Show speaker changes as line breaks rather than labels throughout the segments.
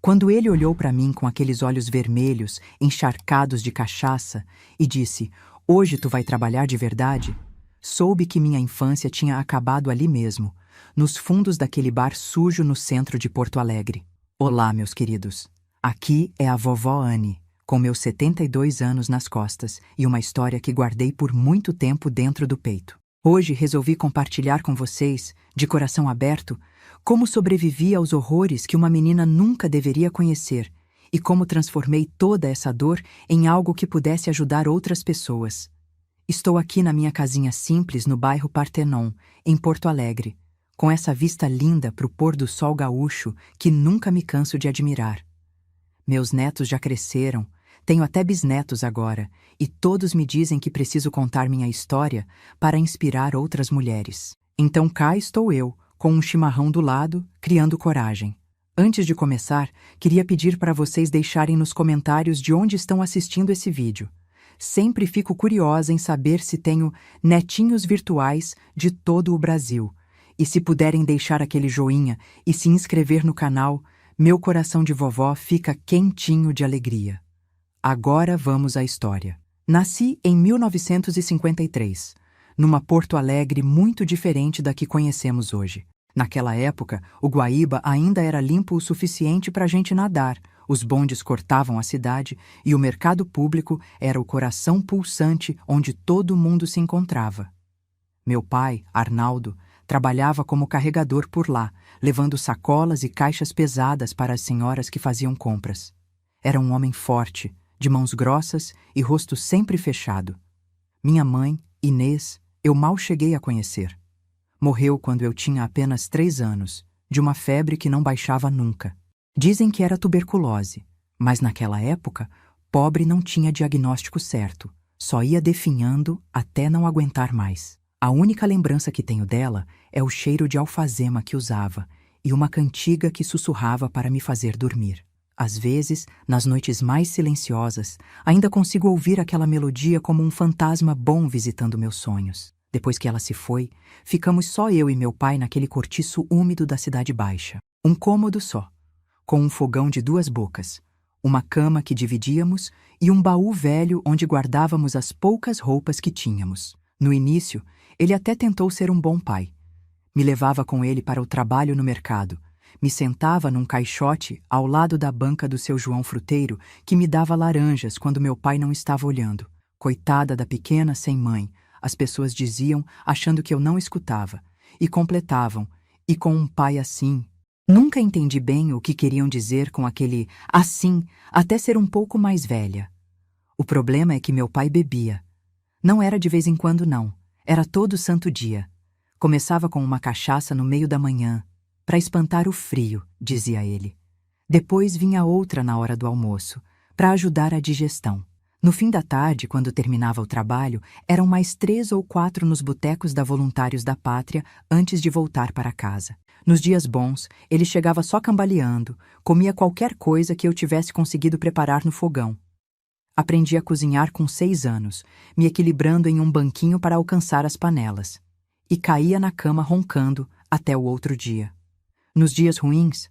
Quando ele olhou para mim com aqueles olhos vermelhos, encharcados de cachaça, e disse: "Hoje tu vai trabalhar de verdade?", soube que minha infância tinha acabado ali mesmo, nos fundos daquele bar sujo no centro de Porto Alegre. Olá, meus queridos. Aqui é a vovó Anne, com meus 72 anos nas costas e uma história que guardei por muito tempo dentro do peito. Hoje resolvi compartilhar com vocês, de coração aberto, como sobrevivi aos horrores que uma menina nunca deveria conhecer e como transformei toda essa dor em algo que pudesse ajudar outras pessoas. Estou aqui na minha casinha simples no bairro Partenon, em Porto Alegre, com essa vista linda para o pôr do sol gaúcho que nunca me canso de admirar. Meus netos já cresceram, tenho até bisnetos agora, e todos me dizem que preciso contar minha história para inspirar outras mulheres. Então cá estou eu, com um chimarrão do lado, criando coragem. Antes de começar, queria pedir para vocês deixarem nos comentários de onde estão assistindo esse vídeo. Sempre fico curiosa em saber se tenho netinhos virtuais de todo o Brasil. E se puderem deixar aquele joinha e se inscrever no canal, meu coração de vovó fica quentinho de alegria. Agora vamos à história. Nasci em 1953, numa Porto Alegre muito diferente da que conhecemos hoje. Naquela época, o Guaíba ainda era limpo o suficiente para a gente nadar, os bondes cortavam a cidade e o mercado público era o coração pulsante onde todo mundo se encontrava. Meu pai, Arnaldo, trabalhava como carregador por lá, levando sacolas e caixas pesadas para as senhoras que faziam compras. Era um homem forte, de mãos grossas e rosto sempre fechado. Minha mãe, Inês, eu mal cheguei a conhecer. Morreu quando eu tinha apenas 3 anos, de uma febre que não baixava nunca. Dizem que era tuberculose, mas naquela época, pobre não tinha diagnóstico certo, só ia definhando até não aguentar mais. A única lembrança que tenho dela é o cheiro de alfazema que usava e uma cantiga que sussurrava para me fazer dormir. Às vezes, nas noites mais silenciosas, ainda consigo ouvir aquela melodia como um fantasma bom visitando meus sonhos. Depois que ela se foi, ficamos só eu e meu pai naquele cortiço úmido da Cidade Baixa. Um cômodo só, com um fogão de 2 bocas, uma cama que dividíamos e um baú velho onde guardávamos as poucas roupas que tínhamos. No início, ele até tentou ser um bom pai. Me levava com ele para o trabalho no mercado, me sentava num caixote ao lado da banca do seu João Fruteiro, que me dava laranjas quando meu pai não estava olhando. Coitada da pequena sem mãe, as pessoas diziam, achando que eu não escutava, e completavam, e com um pai assim. Nunca entendi bem o que queriam dizer com aquele assim, até ser um pouco mais velha. O problema é que meu pai bebia. Não era de vez em quando, não. Era todo santo dia. Começava com uma cachaça no meio da manhã, para espantar o frio, dizia ele. Depois vinha outra na hora do almoço, para ajudar a digestão. No fim da tarde, quando terminava o trabalho, eram mais 3 ou 4 nos botecos da Voluntários da Pátria antes de voltar para casa. Nos dias bons, ele chegava só cambaleando, comia qualquer coisa que eu tivesse conseguido preparar no fogão. Aprendi a cozinhar com 6 anos, me equilibrando em um banquinho para alcançar as panelas. E caía na cama roncando até o outro dia. Nos dias ruins...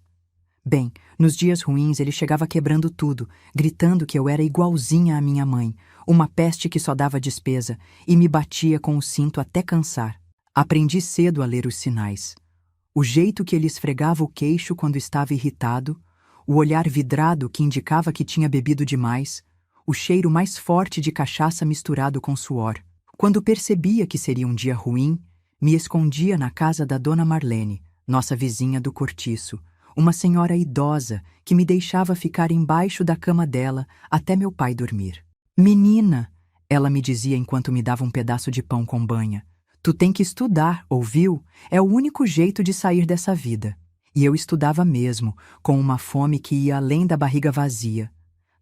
nos dias ruins ele chegava quebrando tudo, gritando que eu era igualzinha à minha mãe, uma peste que só dava despesa, e me batia com o cinto até cansar. Aprendi cedo a ler os sinais. O jeito que ele esfregava o queixo quando estava irritado, o olhar vidrado que indicava que tinha bebido demais, o cheiro mais forte de cachaça misturado com suor. Quando percebia que seria um dia ruim, me escondia na casa da Dona Marlene, nossa vizinha do cortiço, uma senhora idosa que me deixava ficar embaixo da cama dela até meu pai dormir. "Menina", ela me dizia enquanto me dava um pedaço de pão com banha, "tu tem que estudar, ouviu? É o único jeito de sair dessa vida." E eu estudava mesmo, com uma fome que ia além da barriga vazia.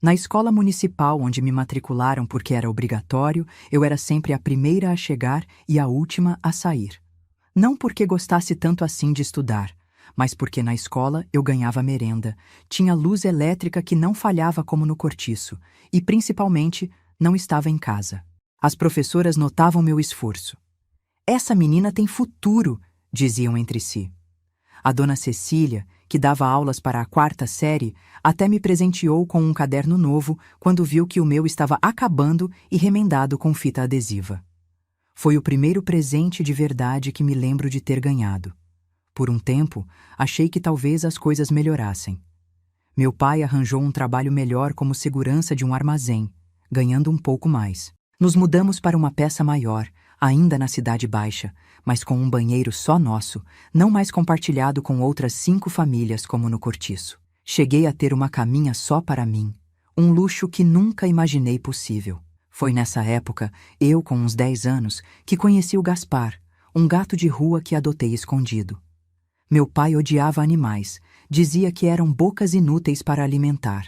Na escola municipal onde me matricularam porque era obrigatório, eu era sempre a primeira a chegar e a última a sair. Não porque gostasse tanto assim de estudar, mas porque na escola eu ganhava merenda, tinha luz elétrica que não falhava como no cortiço, e principalmente não estava em casa. As professoras notavam meu esforço. "Essa menina tem futuro", diziam entre si. A dona Cecília, que dava aulas para a 4ª série, até me presenteou com um caderno novo quando viu que o meu estava acabando e remendado com fita adesiva. Foi o primeiro presente de verdade que me lembro de ter ganhado. Por um tempo, achei que talvez as coisas melhorassem. Meu pai arranjou um trabalho melhor como segurança de um armazém, ganhando um pouco mais. Nos mudamos para uma peça maior, ainda na Cidade Baixa, mas com um banheiro só nosso, não mais compartilhado com outras 5 famílias como no cortiço. Cheguei a ter uma caminha só para mim, um luxo que nunca imaginei possível. Foi nessa época, eu com uns 10 anos, que conheci o Gaspar, um gato de rua que adotei escondido. Meu pai odiava animais, dizia que eram bocas inúteis para alimentar.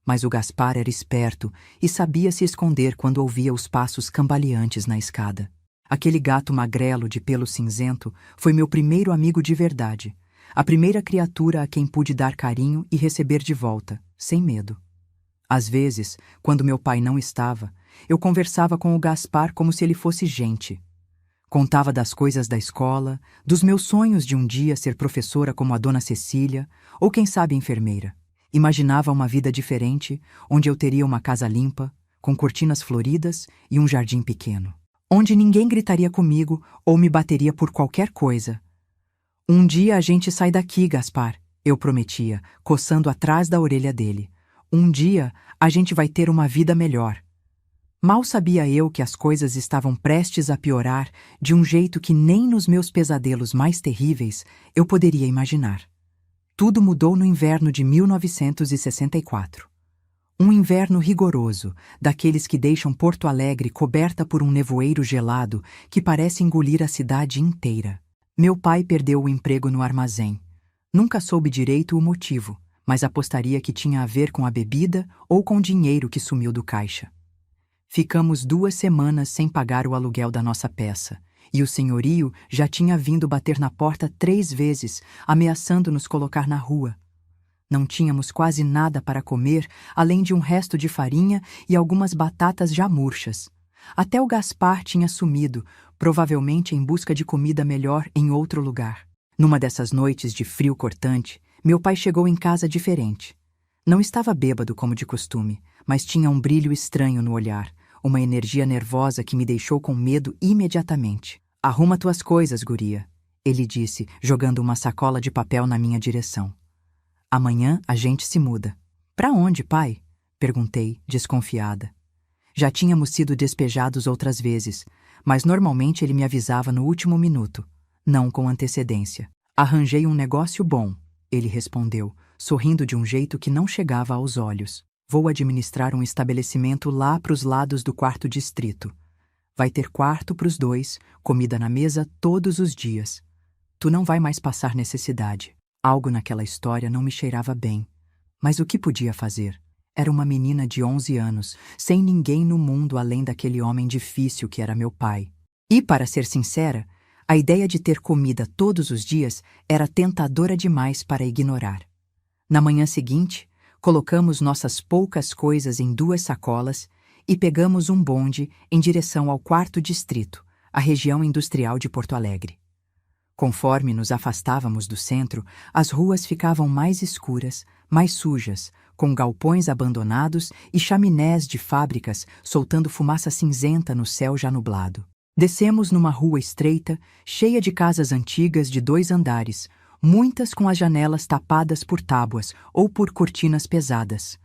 Mas o Gaspar era esperto e sabia se esconder quando ouvia os passos cambaleantes na escada. Aquele gato magrelo de pelo cinzento foi meu primeiro amigo de verdade, a primeira criatura a quem pude dar carinho e receber de volta, sem medo. Às vezes, quando meu pai não estava, eu conversava com o Gaspar como se ele fosse gente. Contava das coisas da escola, dos meus sonhos de um dia ser professora como a Dona Cecília, ou quem sabe enfermeira. Imaginava uma vida diferente, onde eu teria uma casa limpa, com cortinas floridas e um jardim pequeno. Onde ninguém gritaria comigo ou me bateria por qualquer coisa. Um dia a gente sai daqui, Gaspar, eu prometia, coçando atrás da orelha dele. Um dia a gente vai ter uma vida melhor. Mal sabia eu que as coisas estavam prestes a piorar de um jeito que nem nos meus pesadelos mais terríveis eu poderia imaginar. Tudo mudou no inverno de 1964. Um inverno rigoroso, daqueles que deixam Porto Alegre coberta por um nevoeiro gelado que parece engolir a cidade inteira. Meu pai perdeu o emprego no armazém. Nunca soube direito o motivo, mas apostaria que tinha a ver com a bebida ou com o dinheiro que sumiu do caixa. Ficamos 2 semanas sem pagar o aluguel da nossa peça, e o senhorio já tinha vindo bater na porta 3 vezes, ameaçando nos colocar na rua. Não tínhamos quase nada para comer, além de um resto de farinha e algumas batatas já murchas. Até o Gaspar tinha sumido, provavelmente em busca de comida melhor em outro lugar. Numa dessas noites de frio cortante, meu pai chegou em casa diferente. Não estava bêbado como de costume, mas tinha um brilho estranho no olhar, uma energia nervosa que me deixou com medo imediatamente. "Arruma tuas coisas, guria", ele disse, jogando uma sacola de papel na minha direção. "Amanhã a gente se muda." "Pra onde, pai?" perguntei, desconfiada. Já tínhamos sido despejados outras vezes, mas normalmente ele me avisava no último minuto, não com antecedência. "Arranjei um negócio bom", ele respondeu, sorrindo de um jeito que não chegava aos olhos. "Vou administrar um estabelecimento lá pros lados do 4º distrito. Vai ter quarto pros 2, comida na mesa todos os dias. Tu não vai mais passar necessidade." Algo naquela história não me cheirava bem. Mas o que podia fazer? Era uma menina de 11 anos, sem ninguém no mundo além daquele homem difícil que era meu pai. E, para ser sincera, a ideia de ter comida todos os dias era tentadora demais para ignorar. Na manhã seguinte, colocamos nossas poucas coisas em 2 sacolas e pegamos um bonde em direção ao 4º distrito, a região industrial de Porto Alegre. Conforme nos afastávamos do centro, as ruas ficavam mais escuras, mais sujas, com galpões abandonados e chaminés de fábricas soltando fumaça cinzenta no céu já nublado. Descemos numa rua estreita, cheia de casas antigas de 2 andares, muitas com as janelas tapadas por tábuas ou por cortinas pesadas.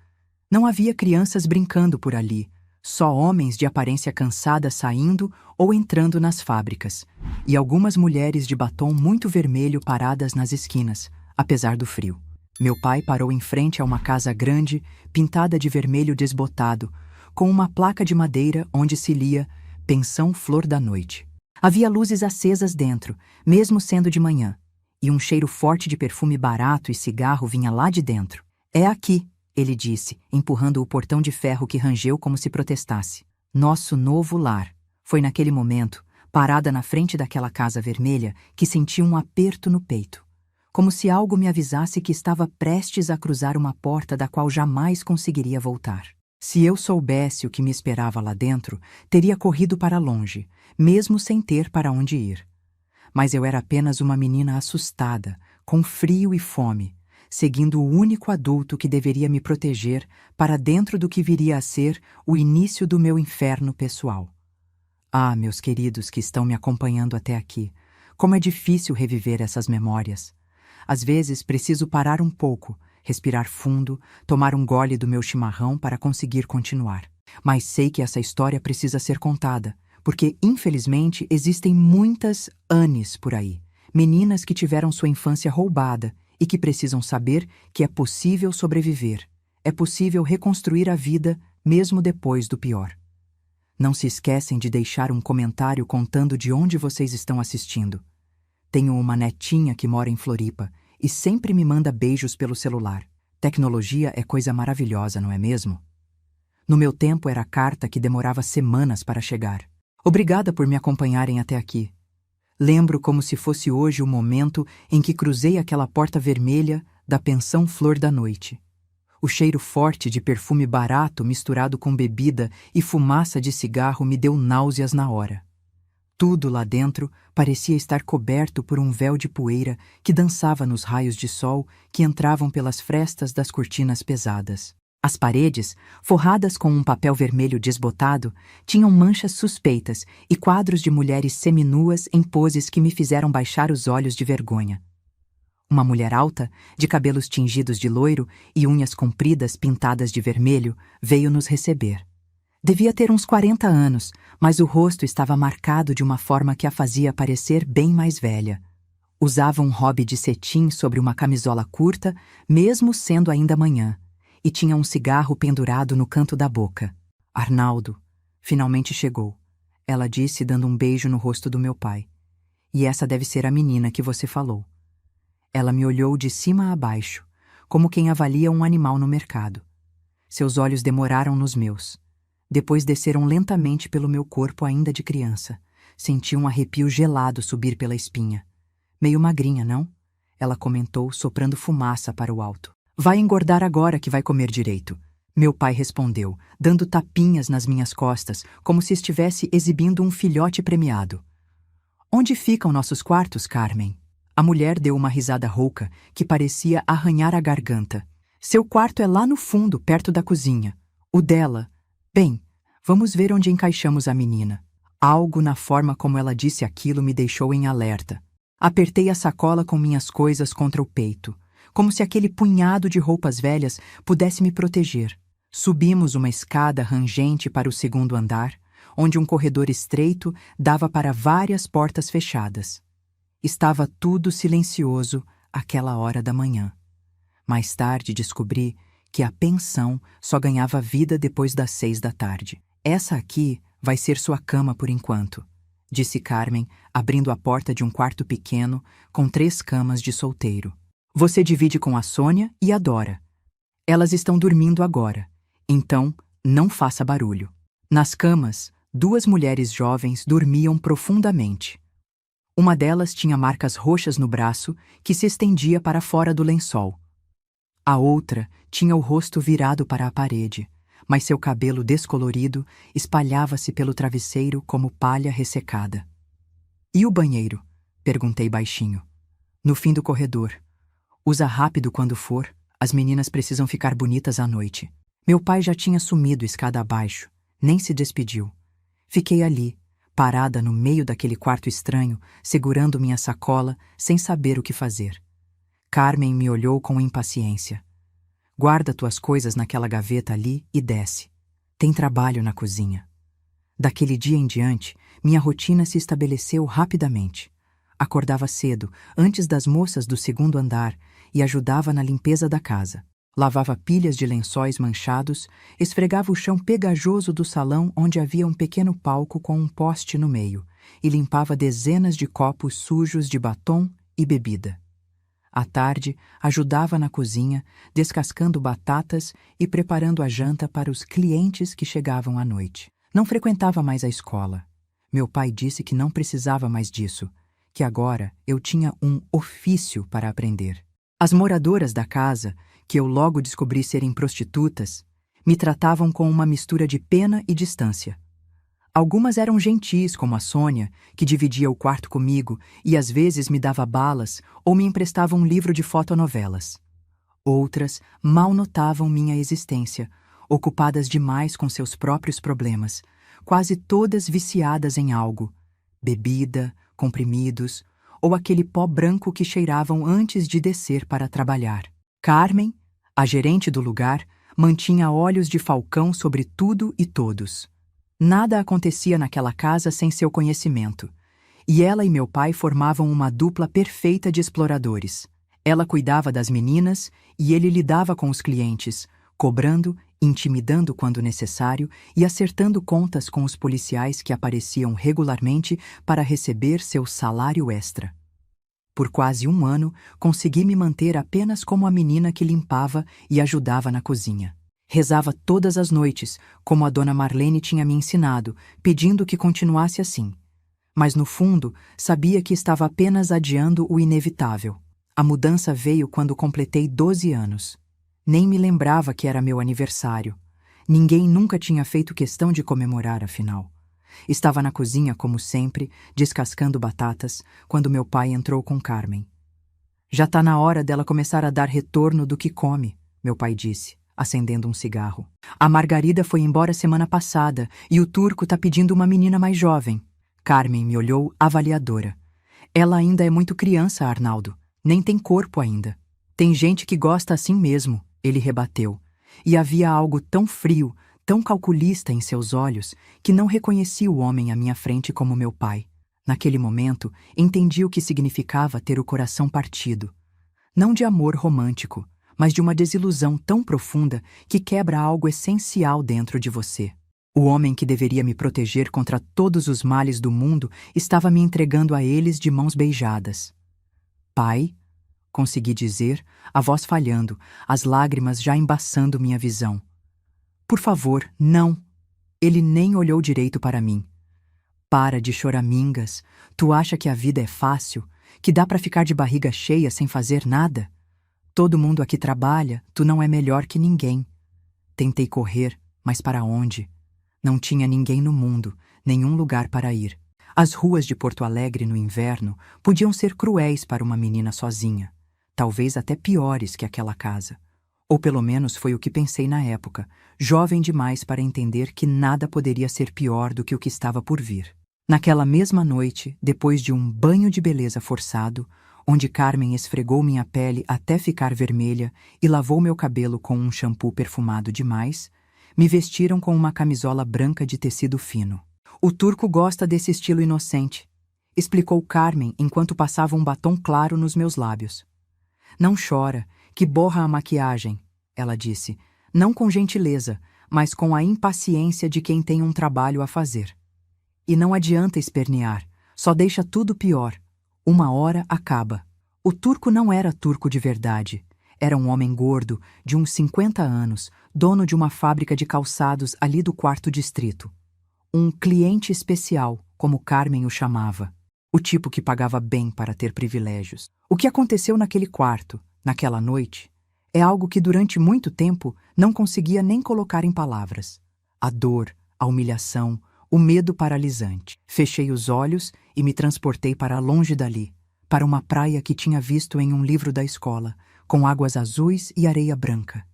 Não havia crianças brincando por ali, só homens de aparência cansada saindo ou entrando nas fábricas, e algumas mulheres de batom muito vermelho paradas nas esquinas, apesar do frio. Meu pai parou em frente a uma casa grande, pintada de vermelho desbotado, com uma placa de madeira onde se lia "Pensão Flor da Noite". Havia luzes acesas dentro, mesmo sendo de manhã, e um cheiro forte de perfume barato e cigarro vinha lá de dentro. "É aqui", ele disse, empurrando o portão de ferro que rangeu como se protestasse. Nosso novo lar. Foi naquele momento, parada na frente daquela casa vermelha, que senti um aperto no peito. Como se algo me avisasse que estava prestes a cruzar uma porta da qual jamais conseguiria voltar. Se eu soubesse o que me esperava lá dentro, teria corrido para longe, mesmo sem ter para onde ir. Mas eu era apenas uma menina assustada, com frio e fome, seguindo o único adulto que deveria me proteger para dentro do que viria a ser o início do meu inferno pessoal. Ah, meus queridos que estão me acompanhando até aqui, como é difícil reviver essas memórias. Às vezes preciso parar um pouco, respirar fundo, tomar um gole do meu chimarrão para conseguir continuar. Mas sei que essa história precisa ser contada, porque infelizmente existem muitas Annes por aí, meninas que tiveram sua infância roubada e que precisam saber que é possível sobreviver, é possível reconstruir a vida mesmo depois do pior. Não se esquecem de deixar um comentário contando de onde vocês estão assistindo. Tenho uma netinha que mora em Floripa e sempre me manda beijos pelo celular. Tecnologia é coisa maravilhosa, não é mesmo? No meu tempo era carta que demorava semanas para chegar. Obrigada por me acompanharem até aqui. Lembro como se fosse hoje o momento em que cruzei aquela porta vermelha da pensão Flor da Noite. O cheiro forte de perfume barato misturado com bebida e fumaça de cigarro me deu náuseas na hora. Tudo lá dentro parecia estar coberto por um véu de poeira que dançava nos raios de sol que entravam pelas frestas das cortinas pesadas. As paredes, forradas com um papel vermelho desbotado, tinham manchas suspeitas e quadros de mulheres seminuas em poses que me fizeram baixar os olhos de vergonha. Uma mulher alta, de cabelos tingidos de loiro e unhas compridas pintadas de vermelho, veio nos receber. Devia ter uns 40 anos, mas o rosto estava marcado de uma forma que a fazia parecer bem mais velha. Usava um hobby de cetim sobre uma camisola curta, mesmo sendo ainda manhã, e tinha um cigarro pendurado no canto da boca. Arnaldo, finalmente chegou, ela disse dando um beijo no rosto do meu pai. E essa deve ser a menina que você falou. Ela me olhou de cima a baixo, como quem avalia um animal no mercado. Seus olhos demoraram nos meus. Depois desceram lentamente pelo meu corpo ainda de criança. Senti um arrepio gelado subir pela espinha. Meio magrinha, não? Ela comentou, soprando fumaça para o alto. Vai engordar agora que vai comer direito. Meu pai respondeu, dando tapinhas nas minhas costas, como se estivesse exibindo um filhote premiado. Onde ficam nossos quartos, Carmen? A mulher deu uma risada rouca que parecia arranhar a garganta. Seu quarto é lá no fundo, perto da cozinha. O dela... Bem, vamos ver onde encaixamos a menina. Algo na forma como ela disse aquilo me deixou em alerta. Apertei a sacola com minhas coisas contra o peito, como se aquele punhado de roupas velhas pudesse me proteger. Subimos uma escada rangente para o segundo andar, onde um corredor estreito dava para várias portas fechadas. Estava tudo silencioso àquela hora da manhã. Mais tarde descobri que a pensão só ganhava vida depois das 6 da tarde. Essa aqui vai ser sua cama por enquanto, disse Carmen, abrindo a porta de um quarto pequeno com 3 camas de solteiro. Você divide com a Sônia e a Dora. Elas estão dormindo agora, então não faça barulho. Nas camas, 2 mulheres jovens dormiam profundamente. Uma delas tinha marcas roxas no braço que se estendia para fora do lençol. A outra tinha o rosto virado para a parede, mas seu cabelo descolorido espalhava-se pelo travesseiro como palha ressecada. E o banheiro? Perguntei baixinho. No fim do corredor. Usa rápido quando for, as meninas precisam ficar bonitas à noite. Meu pai já tinha sumido escada abaixo, nem se despediu. Fiquei ali, parada no meio daquele quarto estranho, segurando minha sacola, sem saber o que fazer. Carmen me olhou com impaciência. Guarda tuas coisas naquela gaveta ali e desce. Tem trabalho na cozinha. Daquele dia em diante, minha rotina se estabeleceu rapidamente. Acordava cedo, antes das moças do segundo andar, e ajudava na limpeza da casa. Lavava pilhas de lençóis manchados, esfregava o chão pegajoso do salão onde havia um pequeno palco com um poste no meio, e limpava dezenas de copos sujos de batom e bebida. À tarde, ajudava na cozinha, descascando batatas e preparando a janta para os clientes que chegavam à noite. Não frequentava mais a escola. Meu pai disse que não precisava mais disso, que agora eu tinha um ofício para aprender. As moradoras da casa, que eu logo descobri serem prostitutas, me tratavam com uma mistura de pena e distância. Algumas eram gentis, como a Sônia, que dividia o quarto comigo e às vezes me dava balas ou me emprestava um livro de fotonovelas. Outras mal notavam minha existência, ocupadas demais com seus próprios problemas, quase todas viciadas em algo: bebida, comprimidos ou aquele pó branco que cheiravam antes de descer para trabalhar. Carmen, a gerente do lugar, mantinha olhos de falcão sobre tudo e todos. Nada acontecia naquela casa sem seu conhecimento, e ela e meu pai formavam uma dupla perfeita de exploradores. Ela cuidava das meninas e ele lidava com os clientes, cobrando, intimidando quando necessário e acertando contas com os policiais que apareciam regularmente para receber seu salário extra. Por quase um ano, consegui me manter apenas como a menina que limpava e ajudava na cozinha. Rezava todas as noites, como a dona Marlene tinha me ensinado, pedindo que continuasse assim. Mas no fundo, sabia que estava apenas adiando o inevitável. A mudança veio quando completei 12 anos. Nem me lembrava que era meu aniversário. Ninguém nunca tinha feito questão de comemorar, afinal. Estava na cozinha, como sempre, descascando batatas, quando meu pai entrou com Carmen. Já tá na hora dela começar a dar retorno do que come, meu pai disse, acendendo um cigarro. A Margarida foi embora semana passada e o turco tá pedindo uma menina mais jovem. Carmen me olhou avaliadora. Ela ainda é muito criança, Arnaldo. Nem tem corpo ainda. Tem gente que gosta assim mesmo, ele rebateu. E havia algo tão frio, tão calculista em seus olhos, que não reconheci o homem à minha frente como meu pai. Naquele momento, entendi o que significava ter o coração partido. Não de amor romântico, mas de uma desilusão tão profunda que quebra algo essencial dentro de você. O homem que deveria me proteger contra todos os males do mundo estava me entregando a eles de mãos beijadas. Pai, consegui dizer, a voz falhando, as lágrimas já embaçando minha visão. Por favor, não. Ele nem olhou direito para mim. Para de choramingas. Tu acha que a vida é fácil? Que dá para ficar de barriga cheia sem fazer nada? Todo mundo aqui trabalha, tu não é melhor que ninguém. Tentei correr, mas para onde? Não tinha ninguém no mundo, nenhum lugar para ir. As ruas de Porto Alegre no inverno podiam ser cruéis para uma menina sozinha, talvez até piores que aquela casa. Ou pelo menos foi o que pensei na época, jovem demais para entender que nada poderia ser pior do que o que estava por vir. Naquela mesma noite, depois de um banho de beleza forçado, onde Carmen esfregou minha pele até ficar vermelha e lavou meu cabelo com um shampoo perfumado demais, me vestiram com uma camisola branca de tecido fino. O turco gosta desse estilo inocente, explicou Carmen enquanto passava um batom claro nos meus lábios. Não chora, que borra a maquiagem, ela disse, não com gentileza, mas com a impaciência de quem tem um trabalho a fazer. E não adianta espernear, só deixa tudo pior. Uma hora acaba. O turco não era turco de verdade. Era um homem gordo, de uns 50 anos, dono de uma fábrica de calçados ali do 4º distrito. Um cliente especial, como Carmen o chamava. O tipo que pagava bem para ter privilégios. O que aconteceu naquele quarto, naquela noite, é algo que durante muito tempo não conseguia nem colocar em palavras. A dor, a humilhação, o medo paralisante. Fechei os olhos e me transportei para longe dali, para uma praia que tinha visto em um livro da escola, com águas azuis e areia branca.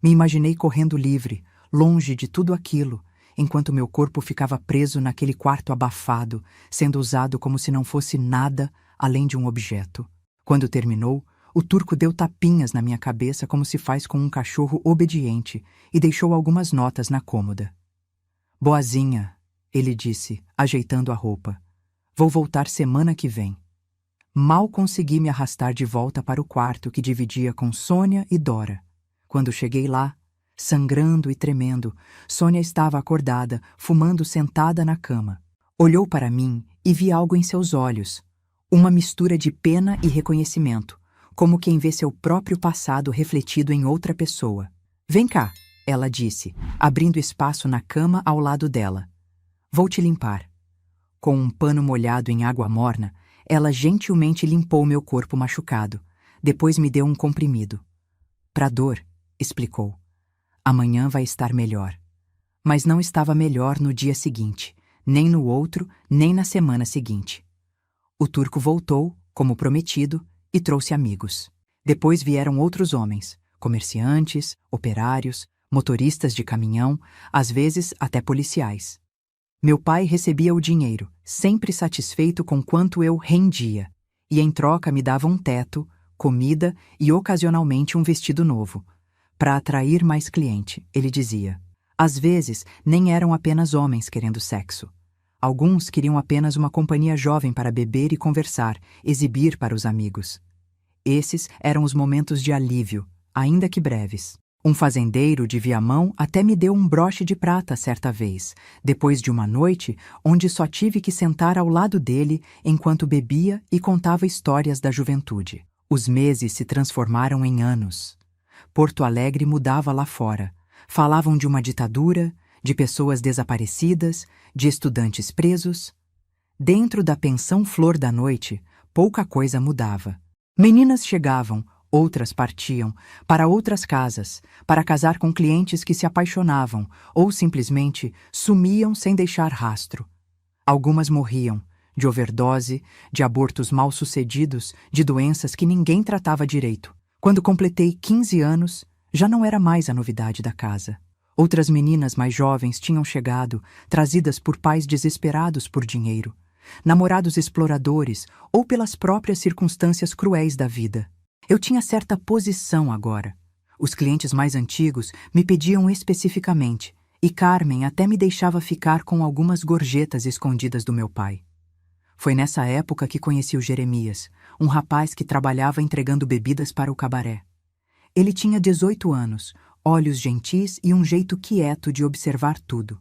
Me imaginei correndo livre, longe de tudo aquilo, enquanto meu corpo ficava preso naquele quarto abafado, sendo usado como se não fosse nada além de um objeto. Quando terminou, o turco deu tapinhas na minha cabeça como se faz com um cachorro obediente e deixou algumas notas na cômoda. Boazinha, ele disse, ajeitando a roupa. Vou voltar semana que vem. Mal consegui me arrastar de volta para o quarto que dividia com Sônia e Dora. Quando cheguei lá, sangrando e tremendo, Sônia estava acordada, fumando sentada na cama. Olhou para mim e vi algo em seus olhos. Uma mistura de pena e reconhecimento, como quem vê seu próprio passado refletido em outra pessoa. Vem cá, ela disse, abrindo espaço na cama ao lado dela. Vou te limpar. Com um pano molhado em água morna, ela gentilmente limpou meu corpo machucado. Depois me deu um comprimido. Pra dor, explicou. Amanhã vai estar melhor. Mas não estava melhor no dia seguinte, nem no outro, nem na semana seguinte. O turco voltou, como prometido, e trouxe amigos. Depois vieram outros homens, comerciantes, operários, motoristas de caminhão, às vezes até policiais. Meu pai recebia o dinheiro, sempre satisfeito com quanto eu rendia, e em troca me dava um teto, comida e ocasionalmente um vestido novo. Para atrair mais cliente, ele dizia. Às vezes, nem eram apenas homens querendo sexo. Alguns queriam apenas uma companhia jovem para beber e conversar, exibir para os amigos. Esses eram os momentos de alívio, ainda que breves. Um fazendeiro de Viamão até me deu um broche de prata certa vez, depois de uma noite onde só tive que sentar ao lado dele enquanto bebia e contava histórias da juventude. Os meses se transformaram em anos. Porto Alegre mudava lá fora. Falavam de uma ditadura, de pessoas desaparecidas, de estudantes presos. Dentro da pensão Flor da Noite, pouca coisa mudava. Meninas chegavam, outras partiam, para outras casas, para casar com clientes que se apaixonavam ou simplesmente sumiam sem deixar rastro. Algumas morriam, de overdose, de abortos mal-sucedidos, de doenças que ninguém tratava direito. Quando completei 15 anos, já não era mais a novidade da casa. Outras meninas mais jovens tinham chegado, trazidas por pais desesperados por dinheiro, namorados exploradores ou pelas próprias circunstâncias cruéis da vida. Eu tinha certa posição agora. Os clientes mais antigos me pediam especificamente, e Carmen até me deixava ficar com algumas gorjetas escondidas do meu pai. Foi nessa época que conheci o Jeremias, um rapaz que trabalhava entregando bebidas para o cabaré. Ele tinha 18 anos, olhos gentis e um jeito quieto de observar tudo.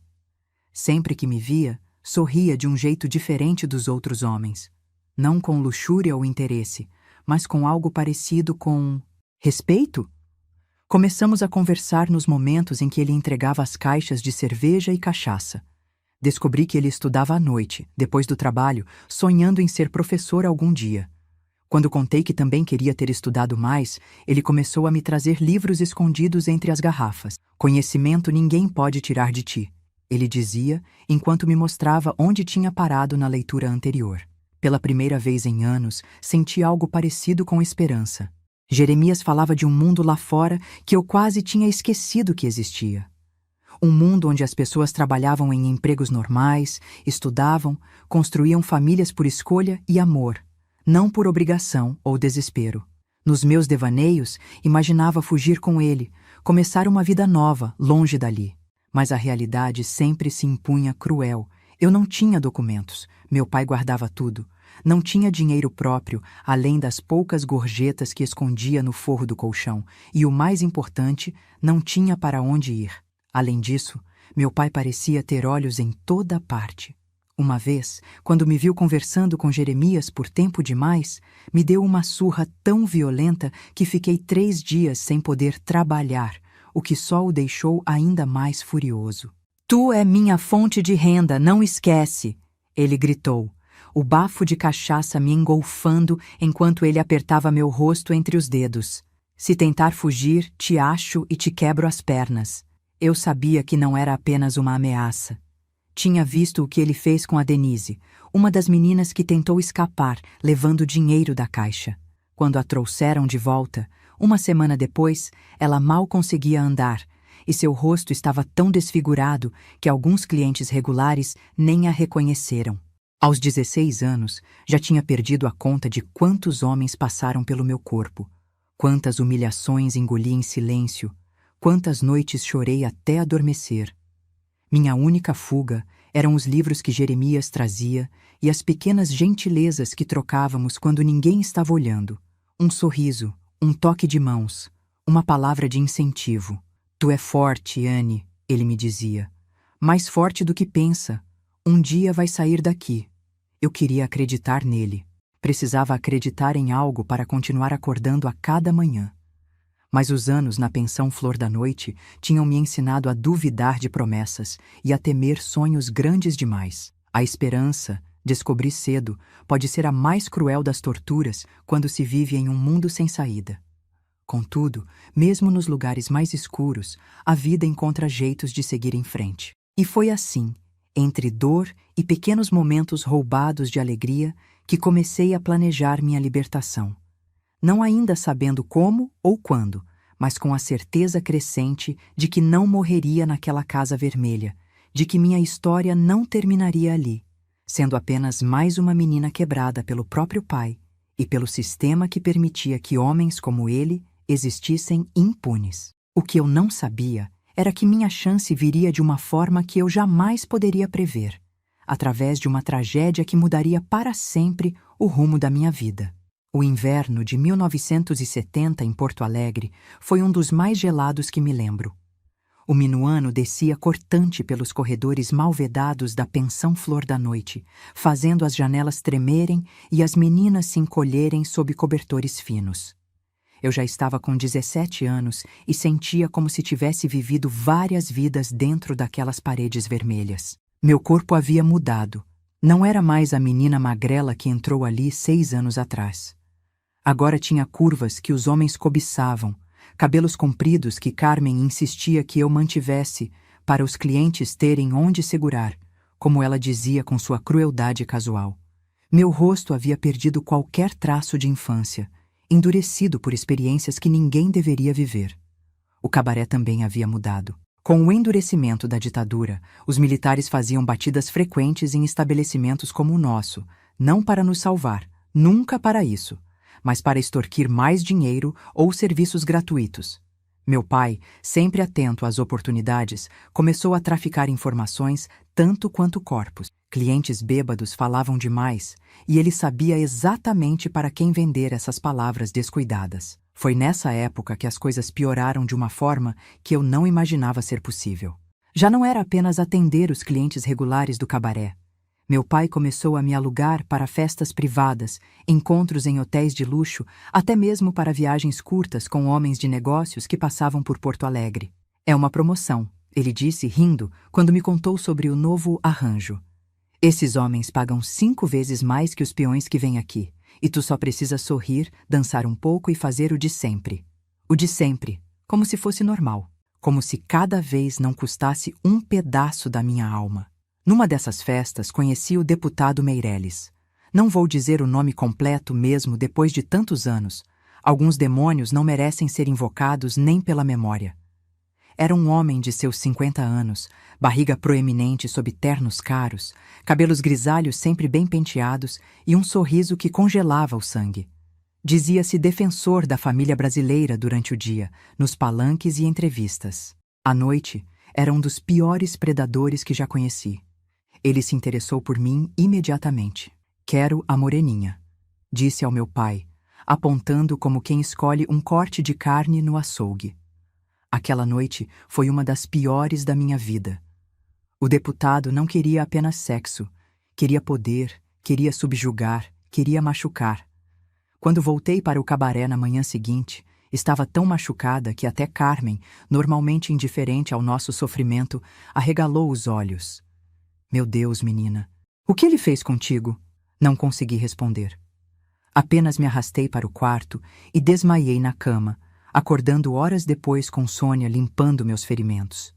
Sempre que me via, sorria de um jeito diferente dos outros homens. Não com luxúria ou interesse, mas com algo parecido com respeito. Começamos a conversar nos momentos em que ele entregava as caixas de cerveja e cachaça. Descobri que ele estudava à noite, depois do trabalho, sonhando em ser professor algum dia. Quando contei que também queria ter estudado mais, ele começou a me trazer livros escondidos entre as garrafas. Conhecimento ninguém pode tirar de ti, ele dizia, enquanto me mostrava onde tinha parado na leitura anterior. Pela primeira vez em anos, senti algo parecido com esperança. Jeremias falava de um mundo lá fora que eu quase tinha esquecido que existia. Um mundo onde as pessoas trabalhavam em empregos normais, estudavam, construíam famílias por escolha e amor, não por obrigação ou desespero. Nos meus devaneios, imaginava fugir com ele, começar uma vida nova, longe dali. Mas a realidade sempre se impunha cruel. Eu não tinha documentos, meu pai guardava tudo. Não tinha dinheiro próprio, além das poucas gorjetas que escondia no forro do colchão. E o mais importante, não tinha para onde ir. Além disso, meu pai parecia ter olhos em toda parte. Uma vez, quando me viu conversando com Jeremias por tempo demais, me deu uma surra tão violenta que fiquei 3 dias sem poder trabalhar, o que só o deixou ainda mais furioso. Tu é minha fonte de renda, não esquece, ele gritou, o bafo de cachaça me engolfando enquanto ele apertava meu rosto entre os dedos. Se tentar fugir, te acho e te quebro as pernas. Eu sabia que não era apenas uma ameaça. Tinha visto o que ele fez com a Denise, uma das meninas que tentou escapar, levando dinheiro da caixa. Quando a trouxeram de volta, uma semana depois, ela mal conseguia andar, e seu rosto estava tão desfigurado que alguns clientes regulares nem a reconheceram. Aos 16 anos, já tinha perdido a conta de quantos homens passaram pelo meu corpo, quantas humilhações engoli em silêncio, quantas noites chorei até adormecer. Minha única fuga eram os livros que Jeremias trazia e as pequenas gentilezas que trocávamos quando ninguém estava olhando. Um sorriso, um toque de mãos, uma palavra de incentivo. Tu é forte, Anne, ele me dizia. Mais forte do que pensa. Um dia vai sair daqui. Eu queria acreditar nele. Precisava acreditar em algo para continuar acordando a cada manhã. Mas os anos na pensão Flor da Noite tinham me ensinado a duvidar de promessas e a temer sonhos grandes demais. A esperança, descobri cedo, pode ser a mais cruel das torturas quando se vive em um mundo sem saída. Contudo, mesmo nos lugares mais escuros, a vida encontra jeitos de seguir em frente. E foi assim, entre dor e pequenos momentos roubados de alegria, que comecei a planejar minha libertação. Não ainda sabendo como ou quando, mas com a certeza crescente de que não morreria naquela casa vermelha, de que minha história não terminaria ali, sendo apenas mais uma menina quebrada pelo próprio pai e pelo sistema que permitia que homens como ele existissem impunes. O que eu não sabia era que minha chance viria de uma forma que eu jamais poderia prever, através de uma tragédia que mudaria para sempre o rumo da minha vida. O inverno de 1970 em Porto Alegre foi um dos mais gelados que me lembro. O minuano descia cortante pelos corredores mal vedados da pensão Flor da Noite, fazendo as janelas tremerem e as meninas se encolherem sob cobertores finos. Eu já estava com 17 anos e sentia como se tivesse vivido várias vidas dentro daquelas paredes vermelhas. Meu corpo havia mudado. Não era mais a menina magrela que entrou ali 6 anos atrás. Agora tinha curvas que os homens cobiçavam, cabelos compridos que Carmen insistia que eu mantivesse para os clientes terem onde segurar, como ela dizia com sua crueldade casual. Meu rosto havia perdido qualquer traço de infância, endurecido por experiências que ninguém deveria viver. O cabaré também havia mudado. Com o endurecimento da ditadura, os militares faziam batidas frequentes em estabelecimentos como o nosso, não para nos salvar, nunca para isso, mas para extorquir mais dinheiro ou serviços gratuitos. Meu pai, sempre atento às oportunidades, começou a traficar informações tanto quanto corpos. Clientes bêbados falavam demais, e ele sabia exatamente para quem vender essas palavras descuidadas. Foi nessa época que as coisas pioraram de uma forma que eu não imaginava ser possível. Já não era apenas atender os clientes regulares do cabaré. Meu pai começou a me alugar para festas privadas, encontros em hotéis de luxo, até mesmo para viagens curtas com homens de negócios que passavam por Porto Alegre. É uma promoção, ele disse, rindo, quando me contou sobre o novo arranjo. Esses homens pagam 5 vezes mais que os peões que vêm aqui, e tu só precisa sorrir, dançar um pouco e fazer o de sempre. O de sempre, como se fosse normal, como se cada vez não custasse um pedaço da minha alma. Numa dessas festas, conheci o deputado Meirelles. Não vou dizer o nome completo mesmo depois de tantos anos. Alguns demônios não merecem ser invocados nem pela memória. Era um homem de seus 50 anos, barriga proeminente sob ternos caros, cabelos grisalhos sempre bem penteados e um sorriso que congelava o sangue. Dizia-se defensor da família brasileira durante o dia, nos palanques e entrevistas. À noite, era um dos piores predadores que já conheci. Ele se interessou por mim imediatamente. Quero a moreninha, disse ao meu pai, apontando como quem escolhe um corte de carne no açougue. Aquela noite foi uma das piores da minha vida. O deputado não queria apenas sexo, queria poder, queria subjugar, queria machucar. Quando voltei para o cabaré na manhã seguinte, estava tão machucada que até Carmen, normalmente indiferente ao nosso sofrimento, arregalou os olhos. Meu Deus, menina, o que ele fez contigo? Não consegui responder. Apenas me arrastei para o quarto e desmaiei na cama, acordando horas depois com Sônia limpando meus ferimentos.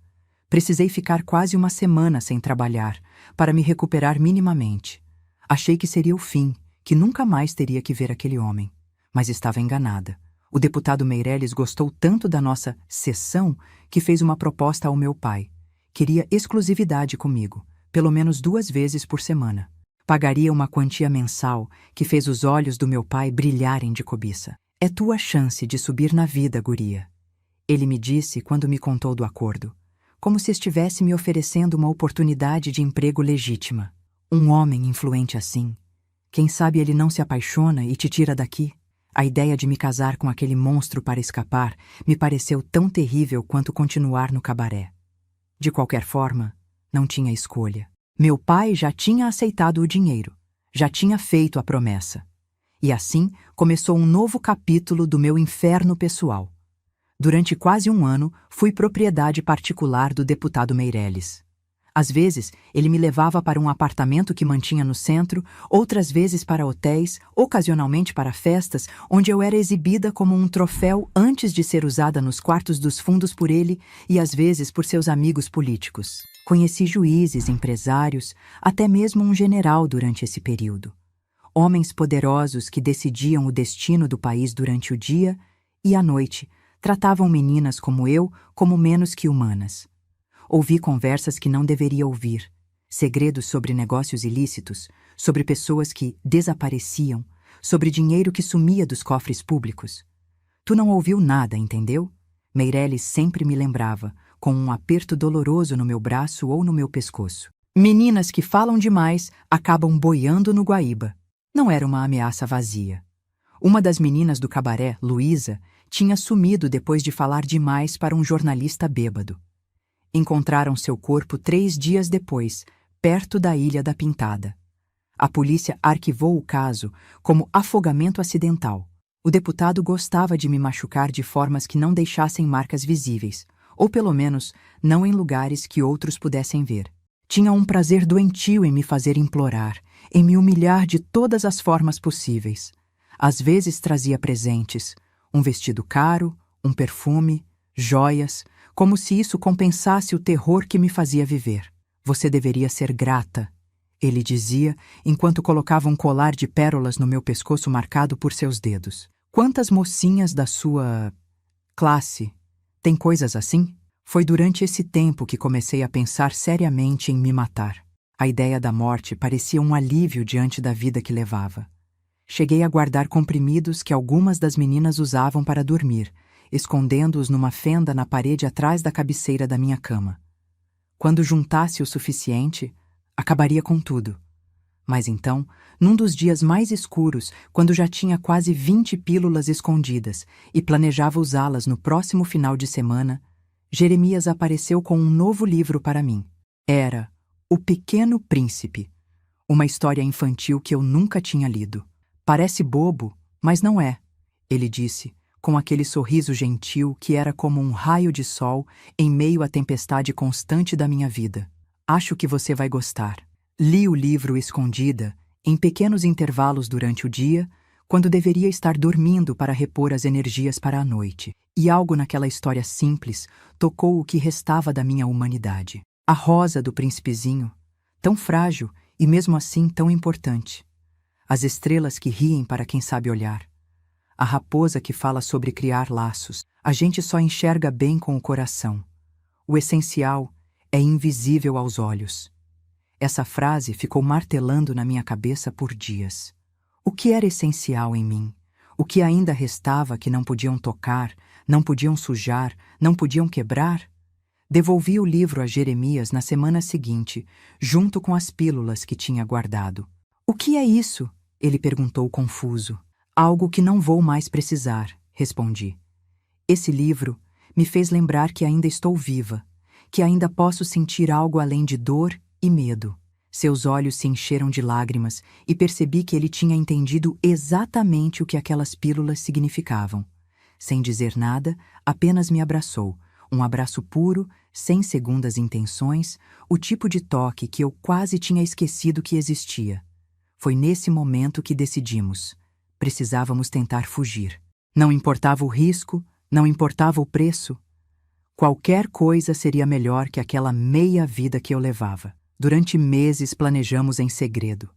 Precisei ficar quase uma semana sem trabalhar, para me recuperar minimamente. Achei que seria o fim, que nunca mais teria que ver aquele homem. Mas estava enganada. O deputado Meirelles gostou tanto da nossa sessão que fez uma proposta ao meu pai. Queria exclusividade comigo, pelo menos 2 vezes por semana. Pagaria uma quantia mensal que fez os olhos do meu pai brilharem de cobiça. É tua chance de subir na vida, guria. Ele me disse quando me contou do acordo, como se estivesse me oferecendo uma oportunidade de emprego legítima. Um homem influente assim, quem sabe ele não se apaixona e te tira daqui? A ideia de me casar com aquele monstro para escapar me pareceu tão terrível quanto continuar no cabaré. De qualquer forma, não tinha escolha. Meu pai já tinha aceitado o dinheiro, já tinha feito a promessa. E assim começou um novo capítulo do meu inferno pessoal. Durante quase 1 ano, fui propriedade particular do deputado Meirelles. Às vezes, ele me levava para um apartamento que mantinha no centro, outras vezes para hotéis, ocasionalmente para festas, onde eu era exibida como um troféu antes de ser usada nos quartos dos fundos por ele e às vezes por seus amigos políticos. Conheci juízes, empresários, até mesmo um general durante esse período. Homens poderosos que decidiam o destino do país durante o dia e à noite Tratavam meninas como eu como menos que humanas. Ouvi conversas que não deveria ouvir, segredos sobre negócios ilícitos, sobre pessoas que desapareciam, sobre dinheiro que sumia dos cofres públicos. Tu não ouviu nada, entendeu? Meirelles sempre me lembrava, com um aperto doloroso no meu braço ou no meu pescoço. Meninas que falam demais acabam boiando no Guaíba. Não era uma ameaça vazia. Uma das meninas do cabaré, Luísa, tinha sumido depois de falar demais para um jornalista bêbado. Encontraram seu corpo 3 dias depois, perto da Ilha da Pintada. A polícia arquivou o caso como afogamento acidental. O deputado gostava de me machucar de formas que não deixassem marcas visíveis, ou pelo menos não em lugares que outros pudessem ver. Tinha um prazer doentio em me fazer implorar, em me humilhar de todas as formas possíveis. Às vezes trazia presentes, um vestido caro, um perfume, joias, como se isso compensasse o terror que me fazia viver. Você deveria ser grata, ele dizia, enquanto colocava um colar de pérolas no meu pescoço marcado por seus dedos. Quantas mocinhas da sua classe têm coisas assim? Foi durante esse tempo que comecei a pensar seriamente em me matar. A ideia da morte parecia um alívio diante da vida que levava. Cheguei a guardar comprimidos que algumas das meninas usavam para dormir, escondendo-os numa fenda na parede atrás da cabeceira da minha cama. Quando juntasse o suficiente, acabaria com tudo. Mas então, num dos dias mais escuros, quando já tinha quase 20 pílulas escondidas e planejava usá-las no próximo final de semana, Jeremias apareceu com um novo livro para mim. Era O Pequeno Príncipe, uma história infantil que eu nunca tinha lido. Parece bobo, mas não é, ele disse, com aquele sorriso gentil que era como um raio de sol em meio à tempestade constante da minha vida. Acho que você vai gostar. Li o livro escondida, em pequenos intervalos durante o dia, quando deveria estar dormindo para repor as energias para a noite. E algo naquela história simples tocou o que restava da minha humanidade. A rosa do príncipezinho, tão frágil e mesmo assim tão importante. As estrelas que riem para quem sabe olhar. A raposa que fala sobre criar laços. A gente só enxerga bem com o coração. O essencial é invisível aos olhos. Essa frase ficou martelando na minha cabeça por dias. O que era essencial em mim? O que ainda restava que não podiam tocar, não podiam sujar, não podiam quebrar? Devolvi o livro a Jeremias na semana seguinte, junto com as pílulas que tinha guardado. O que é isso? Ele perguntou confuso. Algo que não vou mais precisar, respondi. Esse livro me fez lembrar que ainda estou viva, que ainda posso sentir algo além de dor e medo. Seus olhos se encheram de lágrimas e percebi que ele tinha entendido exatamente o que aquelas pílulas significavam. Sem dizer nada, apenas me abraçou, um abraço puro, sem segundas intenções, o tipo de toque que eu quase tinha esquecido que existia. Foi nesse momento que decidimos. Precisávamos tentar fugir. Não importava o risco, não importava o preço. Qualquer coisa seria melhor que aquela meia vida que eu levava. Durante meses planejamos em segredo.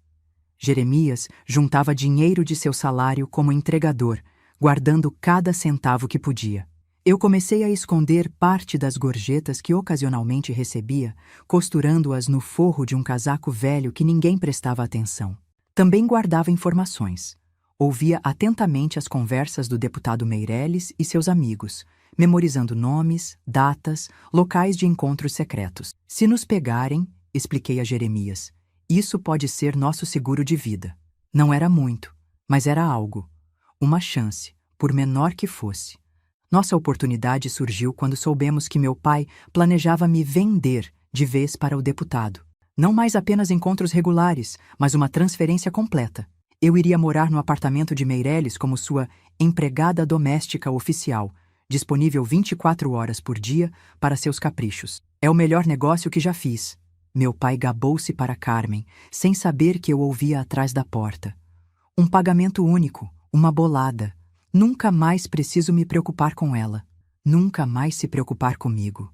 Jeremias juntava dinheiro de seu salário como entregador, guardando cada centavo que podia. Eu comecei a esconder parte das gorjetas que ocasionalmente recebia, costurando-as no forro de um casaco velho que ninguém prestava atenção. Também guardava informações. Ouvia atentamente as conversas do deputado Meirelles e seus amigos, memorizando nomes, datas, locais de encontros secretos. Se nos pegarem, expliquei a Jeremias, isso pode ser nosso seguro de vida. Não era muito, mas era algo. Uma chance, por menor que fosse. Nossa oportunidade surgiu quando soubemos que meu pai planejava me vender de vez para o deputado. Não mais apenas encontros regulares, mas uma transferência completa. Eu iria morar no apartamento de Meirelles como sua empregada doméstica oficial, disponível 24 horas por dia para seus caprichos. É o melhor negócio que já fiz. Meu pai gabou-se para Carmen, sem saber que eu ouvia atrás da porta. Um pagamento único, uma bolada. Nunca mais preciso me preocupar com ela. Nunca mais se preocupar comigo.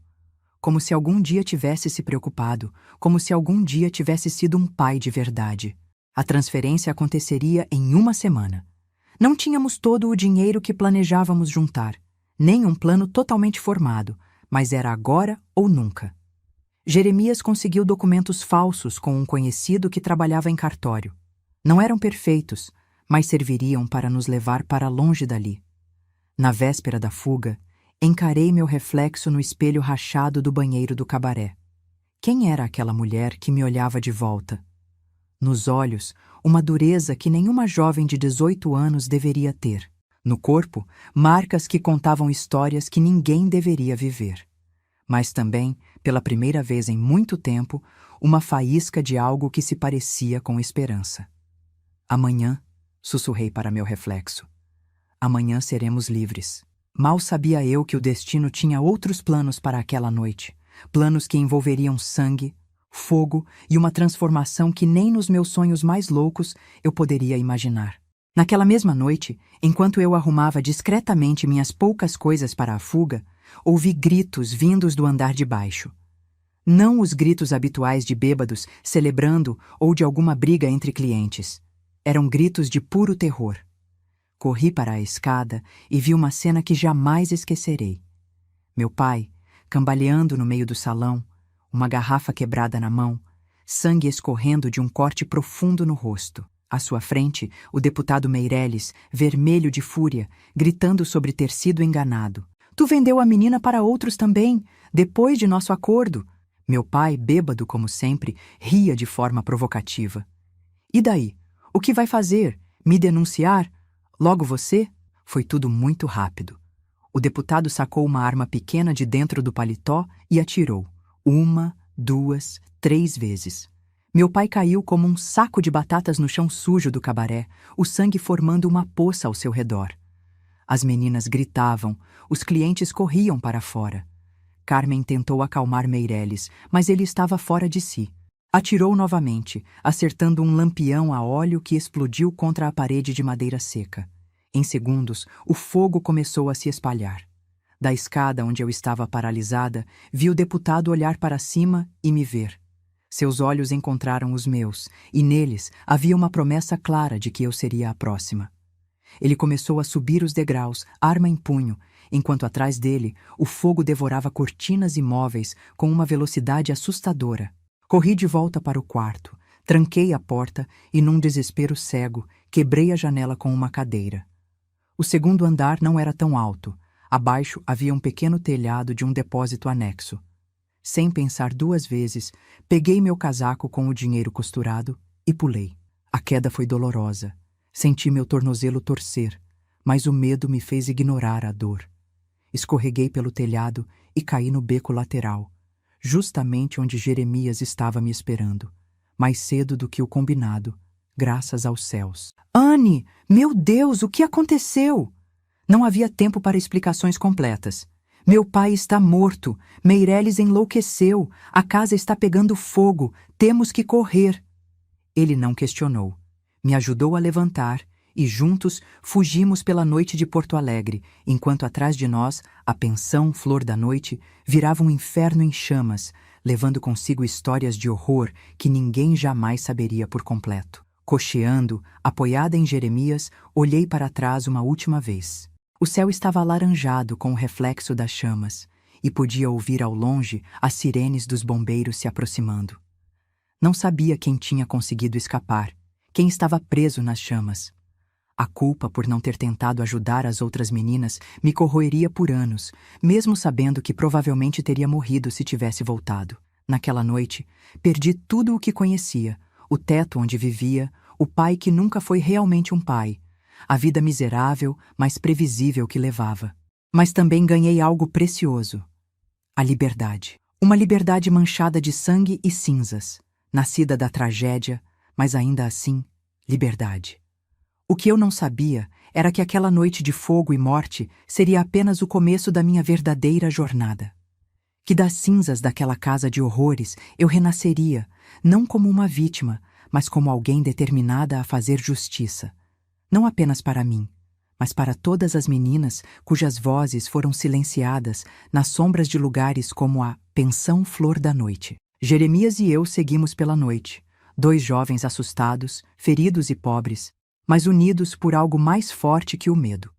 Como se algum dia tivesse se preocupado, como se algum dia tivesse sido um pai de verdade. A transferência aconteceria em uma semana. Não tínhamos todo o dinheiro que planejávamos juntar. Nem um plano totalmente formado, mas era agora ou nunca. Jeremias conseguiu documentos falsos com um conhecido que trabalhava em cartório. Não eram perfeitos, mas serviriam para nos levar para longe dali. Na véspera da fuga, encarei meu reflexo no espelho rachado do banheiro do cabaré. Quem era aquela mulher que me olhava de volta? Nos olhos, uma dureza que nenhuma jovem de 18 anos deveria ter. No corpo, marcas que contavam histórias que ninguém deveria viver. Mas também, pela primeira vez em muito tempo, uma faísca de algo que se parecia com esperança. Amanhã, sussurrei para meu reflexo. Amanhã seremos livres. Mal sabia eu que o destino tinha outros planos para aquela noite. Planos que envolveriam sangue, fogo e uma transformação que nem nos meus sonhos mais loucos eu poderia imaginar. Naquela mesma noite, enquanto eu arrumava discretamente minhas poucas coisas para a fuga, ouvi gritos vindos do andar de baixo. Não os gritos habituais de bêbados celebrando ou de alguma briga entre clientes. Eram gritos de puro terror. Corri para a escada e vi uma cena que jamais esquecerei. Meu pai, cambaleando no meio do salão, uma garrafa quebrada na mão, sangue escorrendo de um corte profundo no rosto. À sua frente, o deputado Meireles, vermelho de fúria, gritando sobre ter sido enganado. Tu vendeu a menina para outros também, depois de nosso acordo. Meu pai, bêbado como sempre, ria de forma provocativa. E daí? O que vai fazer? Me denunciar? Logo você? Foi tudo muito rápido. O deputado sacou uma arma pequena de dentro do paletó e atirou. 1, 2, 3 vezes. Meu pai caiu como um saco de batatas no chão sujo do cabaré, o sangue formando uma poça ao seu redor. As meninas gritavam, os clientes corriam para fora. Carmen tentou acalmar Meireles, mas ele estava fora de si. Atirou novamente, acertando um lampião a óleo que explodiu contra a parede de madeira seca. Em segundos, o fogo começou a se espalhar. Da escada onde eu estava paralisada, vi o deputado olhar para cima e me ver. Seus olhos encontraram os meus, e neles havia uma promessa clara de que eu seria a próxima. Ele começou a subir os degraus, arma em punho, enquanto atrás dele o fogo devorava cortinas e móveis com uma velocidade assustadora. Corri de volta para o quarto, tranquei a porta e, num desespero cego, quebrei a janela com uma cadeira. O segundo andar não era tão alto. Abaixo havia um pequeno telhado de um depósito anexo. Sem pensar 2 vezes, peguei meu casaco com o dinheiro costurado e pulei. A queda foi dolorosa. Senti meu tornozelo torcer, mas o medo me fez ignorar a dor. Escorreguei pelo telhado e caí no beco lateral, justamente onde Jeremias estava me esperando, mais cedo do que o combinado, graças aos céus. Anne, meu Deus, o que aconteceu? Não havia tempo para explicações completas. Meu pai está morto, Meireles enlouqueceu, a casa está pegando fogo, temos que correr. Ele não questionou. Me ajudou a levantar e juntos fugimos pela noite de Porto Alegre, enquanto atrás de nós, a pensão Flor da Noite virava um inferno em chamas, levando consigo histórias de horror que ninguém jamais saberia por completo. Cocheando, apoiada em Jeremias, olhei para trás uma última vez. O céu estava alaranjado com o reflexo das chamas, e podia ouvir ao longe as sirenes dos bombeiros se aproximando. Não sabia quem tinha conseguido escapar, quem estava preso nas chamas. A culpa por não ter tentado ajudar as outras meninas me corroeria por anos, mesmo sabendo que provavelmente teria morrido se tivesse voltado. Naquela noite, perdi tudo o que conhecia, o teto onde vivia, o pai que nunca foi realmente um pai, a vida miserável, mas previsível que levava. Mas também ganhei algo precioso: a liberdade. Uma liberdade manchada de sangue e cinzas, nascida da tragédia, mas ainda assim, liberdade. O que eu não sabia era que aquela noite de fogo e morte seria apenas o começo da minha verdadeira jornada. Que das cinzas daquela casa de horrores eu renasceria, não como uma vítima, mas como alguém determinada a fazer justiça. Não apenas para mim, mas para todas as meninas cujas vozes foram silenciadas nas sombras de lugares como a Pensão Flor da Noite. Jeremias e eu seguimos pela noite, 2 jovens assustados, feridos e pobres, mas unidos por algo mais forte que o medo: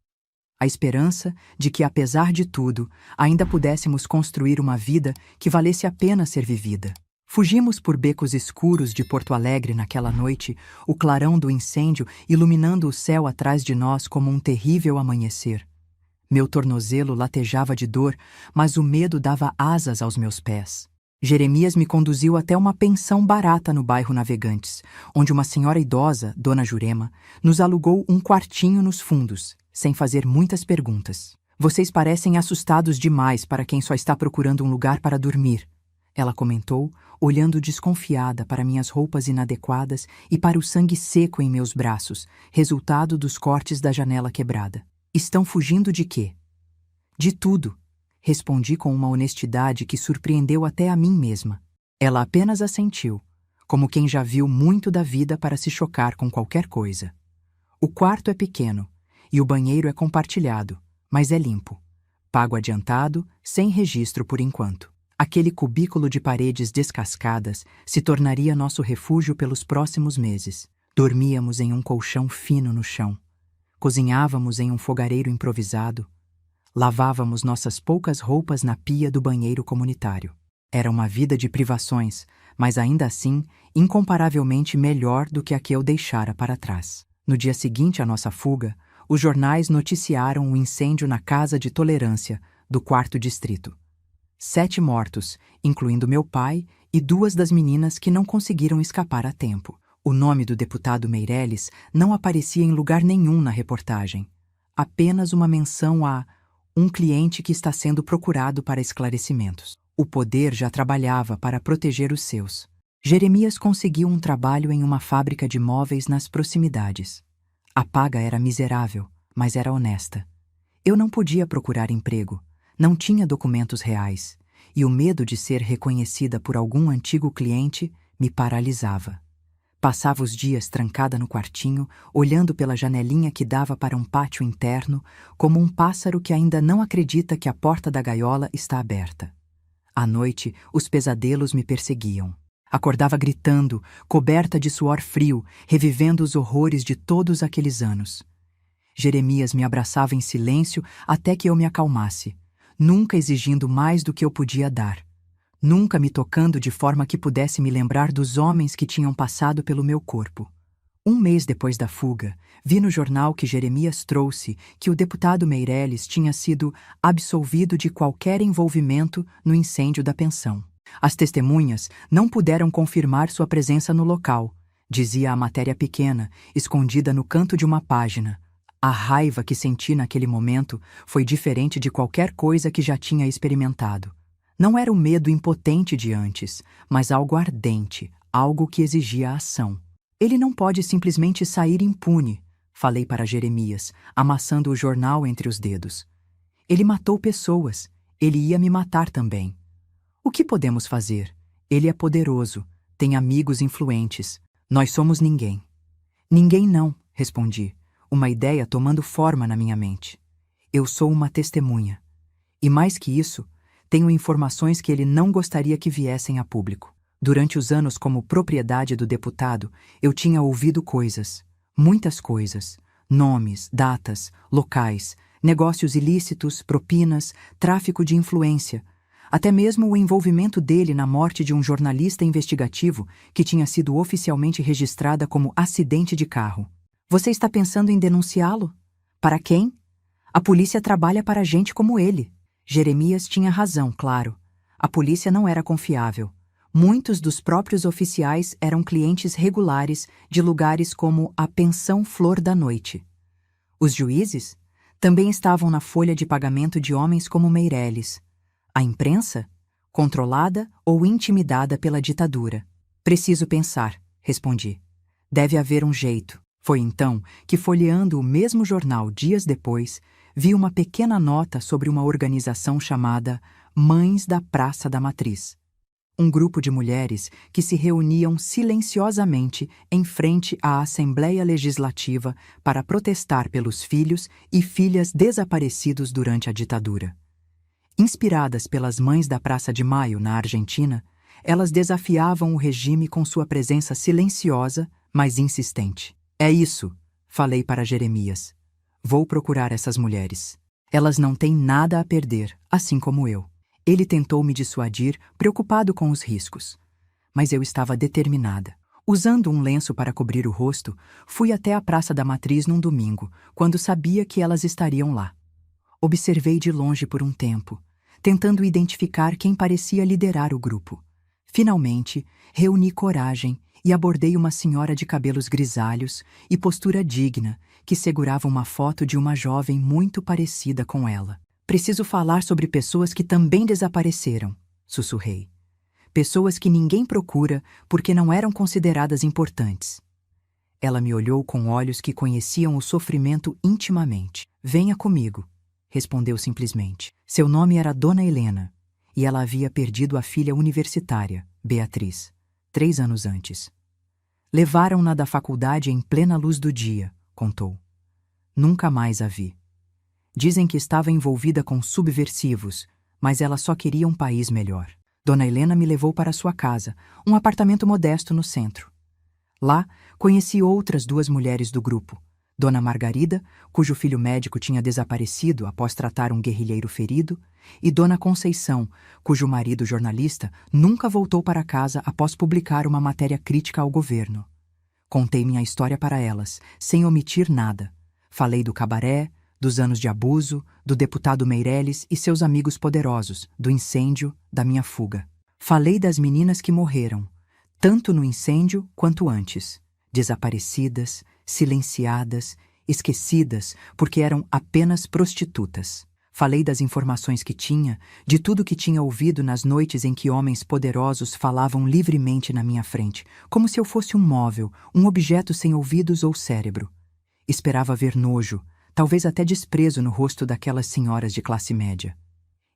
A esperança de que, apesar de tudo, ainda pudéssemos construir uma vida que valesse a pena ser vivida. Fugimos por becos escuros de Porto Alegre naquela noite, o clarão do incêndio iluminando o céu atrás de nós como um terrível amanhecer. Meu tornozelo latejava de dor, mas o medo dava asas aos meus pés. Jeremias me conduziu até uma pensão barata no bairro Navegantes, onde uma senhora idosa, Dona Jurema, nos alugou um quartinho nos fundos, sem fazer muitas perguntas. Vocês parecem assustados demais para quem só está procurando um lugar para dormir, ela comentou, olhando desconfiada para minhas roupas inadequadas e para o sangue seco em meus braços, resultado dos cortes da janela quebrada. Estão fugindo de quê? De tudo, respondi com uma honestidade que surpreendeu até a mim mesma. Ela apenas assentiu, como quem já viu muito da vida para se chocar com qualquer coisa. O quarto é pequeno e o banheiro é compartilhado, mas é limpo. Pago adiantado, sem registro por enquanto. Aquele cubículo de paredes descascadas se tornaria nosso refúgio pelos próximos meses. Dormíamos em um colchão fino no chão. Cozinhávamos em um fogareiro improvisado. Lavávamos nossas poucas roupas na pia do banheiro comunitário. Era uma vida de privações, mas ainda assim, incomparavelmente melhor do que a que eu deixara para trás. No dia seguinte à nossa fuga, os jornais noticiaram o incêndio na Casa de Tolerância, do 4º Distrito. 7 mortos, incluindo meu pai e 2 das meninas que não conseguiram escapar a tempo. O nome do deputado Meirelles não aparecia em lugar nenhum na reportagem. Apenas uma menção a um cliente que está sendo procurado para esclarecimentos. O poder já trabalhava para proteger os seus. Jeremias conseguiu um trabalho em uma fábrica de móveis nas proximidades. A paga era miserável, mas era honesta. Eu não podia procurar emprego. Não tinha documentos reais, e o medo de ser reconhecida por algum antigo cliente me paralisava. Passava os dias trancada no quartinho, olhando pela janelinha que dava para um pátio interno, como um pássaro que ainda não acredita que a porta da gaiola está aberta. À noite, os pesadelos me perseguiam. Acordava gritando, coberta de suor frio, revivendo os horrores de todos aqueles anos. Jeremias me abraçava em silêncio até que eu me acalmasse, nunca exigindo mais do que eu podia dar, nunca me tocando de forma que pudesse me lembrar dos homens que tinham passado pelo meu corpo. Um mês depois da fuga, vi no jornal que Jeremias trouxe que o deputado Meirelles tinha sido absolvido de qualquer envolvimento no incêndio da pensão. As testemunhas não puderam confirmar sua presença no local, dizia a matéria pequena, escondida no canto de uma página. A raiva que senti naquele momento foi diferente de qualquer coisa que já tinha experimentado. Não era o medo impotente de antes, mas algo ardente, algo que exigia ação. Ele não pode simplesmente sair impune, falei para Jeremias, amassando o jornal entre os dedos. Ele matou pessoas, ele ia me matar também. O que podemos fazer? Ele é poderoso, tem amigos influentes. Nós somos ninguém. Ninguém não, respondi. Uma ideia tomando forma na minha mente. Eu sou uma testemunha. E mais que isso, tenho informações que ele não gostaria que viessem a público. Durante os anos como propriedade do deputado, eu tinha ouvido coisas, muitas coisas, nomes, datas, locais, negócios ilícitos, propinas, tráfico de influência, até mesmo o envolvimento dele na morte de um jornalista investigativo que tinha sido oficialmente registrada como acidente de carro. Você está pensando em denunciá-lo? Para quem? A polícia trabalha para gente como ele. Jeremias tinha razão, claro. A polícia não era confiável. Muitos dos próprios oficiais eram clientes regulares de lugares como a Pensão Flor da Noite. Os juízes também estavam na folha de pagamento de homens como Meirelles. A imprensa? Controlada ou intimidada pela ditadura. Preciso pensar, respondi. Deve haver um jeito. Foi então que, folheando o mesmo jornal dias depois, vi uma pequena nota sobre uma organização chamada Mães da Praça da Matriz. Um grupo de mulheres que se reuniam silenciosamente em frente à Assembleia Legislativa para protestar pelos filhos e filhas desaparecidos durante a ditadura. Inspiradas pelas Mães da Praça de Maio na Argentina, elas desafiavam o regime com sua presença silenciosa, mas insistente. É isso, falei para Jeremias. Vou procurar essas mulheres. Elas não têm nada a perder, assim como eu. Ele tentou me dissuadir, preocupado com os riscos. Mas eu estava determinada. Usando um lenço para cobrir o rosto, fui até a Praça da Matriz num domingo, quando sabia que elas estariam lá. Observei de longe por um tempo, tentando identificar quem parecia liderar o grupo. Finalmente, reuni coragem e abordei uma senhora de cabelos grisalhos e postura digna, que segurava uma foto de uma jovem muito parecida com ela. Preciso falar sobre pessoas que também desapareceram, sussurrei. Pessoas que ninguém procura porque não eram consideradas importantes. Ela me olhou com olhos que conheciam o sofrimento intimamente. Venha comigo, respondeu simplesmente. Seu nome era Dona Helena, e ela havia perdido a filha universitária, Beatriz, 3 anos antes. Levaram-na da faculdade em plena luz do dia, contou. Nunca mais a vi. Dizem que estava envolvida com subversivos, mas ela só queria um país melhor. Dona Helena me levou para sua casa, um apartamento modesto no centro. Lá, conheci outras 2 mulheres do grupo. Dona Margarida, cujo filho médico tinha desaparecido após tratar um guerrilheiro ferido, e Dona Conceição, cujo marido jornalista nunca voltou para casa após publicar uma matéria crítica ao governo. Contei minha história para elas, sem omitir nada. Falei do cabaré, dos anos de abuso, do deputado Meireles e seus amigos poderosos, do incêndio, da minha fuga. Falei das meninas que morreram, tanto no incêndio quanto antes, desaparecidas, silenciadas, esquecidas porque eram apenas prostitutas. Falei das informações que tinha, de tudo que tinha ouvido nas noites em que homens poderosos falavam livremente na minha frente, como se eu fosse um móvel, um objeto sem ouvidos ou cérebro. Esperava ver nojo, talvez até desprezo no rosto daquelas senhoras de classe média.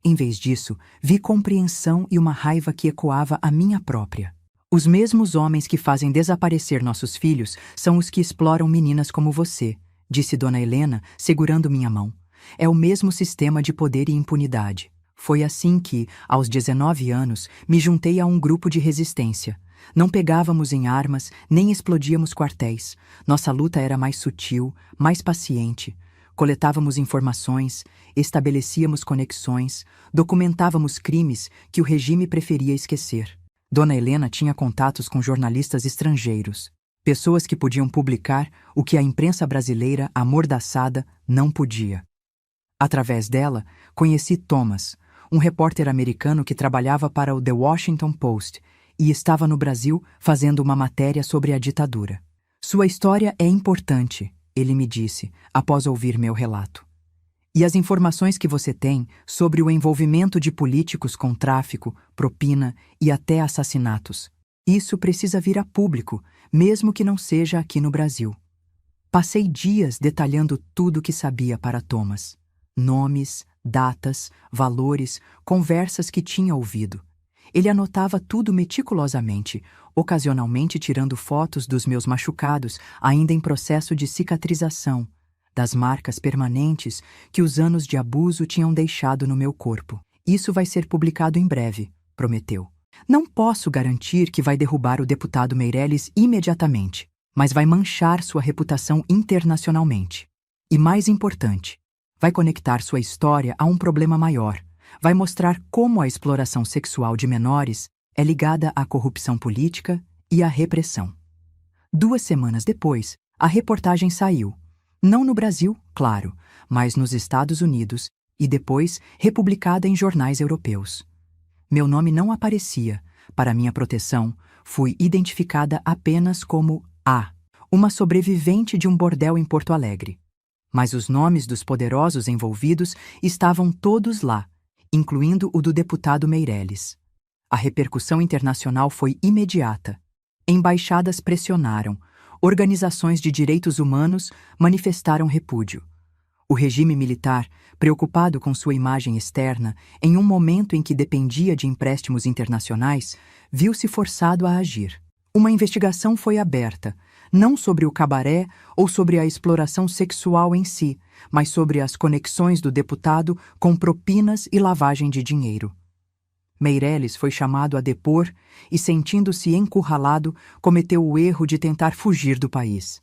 Em vez disso, vi compreensão e uma raiva que ecoava a minha própria. Os mesmos homens que fazem desaparecer nossos filhos são os que exploram meninas como você, disse Dona Helena, segurando minha mão. É o mesmo sistema de poder e impunidade. Foi assim que, aos 19 anos, me juntei a um grupo de resistência. Não pegávamos em armas, nem explodíamos quartéis. Nossa luta era mais sutil, mais paciente. Coletávamos informações, estabelecíamos conexões, documentávamos crimes que o regime preferia esquecer. Dona Helena tinha contatos com jornalistas estrangeiros, pessoas que podiam publicar o que a imprensa brasileira amordaçada não podia. Através dela, conheci Thomas, um repórter americano que trabalhava para o The Washington Post e estava no Brasil fazendo uma matéria sobre a ditadura. Sua história é importante, ele me disse, após ouvir meu relato. E as informações que você tem sobre o envolvimento de políticos com tráfico, propina e até assassinatos. Isso precisa vir a público, mesmo que não seja aqui no Brasil. Passei dias detalhando tudo o que sabia para Thomas. Nomes, datas, valores, conversas que tinha ouvido. Ele anotava tudo meticulosamente, ocasionalmente tirando fotos dos meus machucados, ainda em processo de cicatrização, das marcas permanentes que os anos de abuso tinham deixado no meu corpo. Isso vai ser publicado em breve, prometeu. Não posso garantir que vai derrubar o deputado Meireles imediatamente, mas vai manchar sua reputação internacionalmente. E mais importante, vai conectar sua história a um problema maior. Vai mostrar como a exploração sexual de menores é ligada à corrupção política e à repressão. 2 semanas depois, a reportagem saiu. Não no Brasil, claro, mas nos Estados Unidos e depois republicada em jornais europeus. Meu nome não aparecia. Para minha proteção, fui identificada apenas como A, uma sobrevivente de um bordel em Porto Alegre. Mas os nomes dos poderosos envolvidos estavam todos lá, incluindo o do deputado Meireles. A repercussão internacional foi imediata. Embaixadas pressionaram, organizações de direitos humanos manifestaram repúdio. O regime militar, preocupado com sua imagem externa, em um momento em que dependia de empréstimos internacionais, viu-se forçado a agir. Uma investigação foi aberta, não sobre o cabaré ou sobre a exploração sexual em si, mas sobre as conexões do deputado com propinas e lavagem de dinheiro. Meireles foi chamado a depor e, sentindo-se encurralado, cometeu o erro de tentar fugir do país.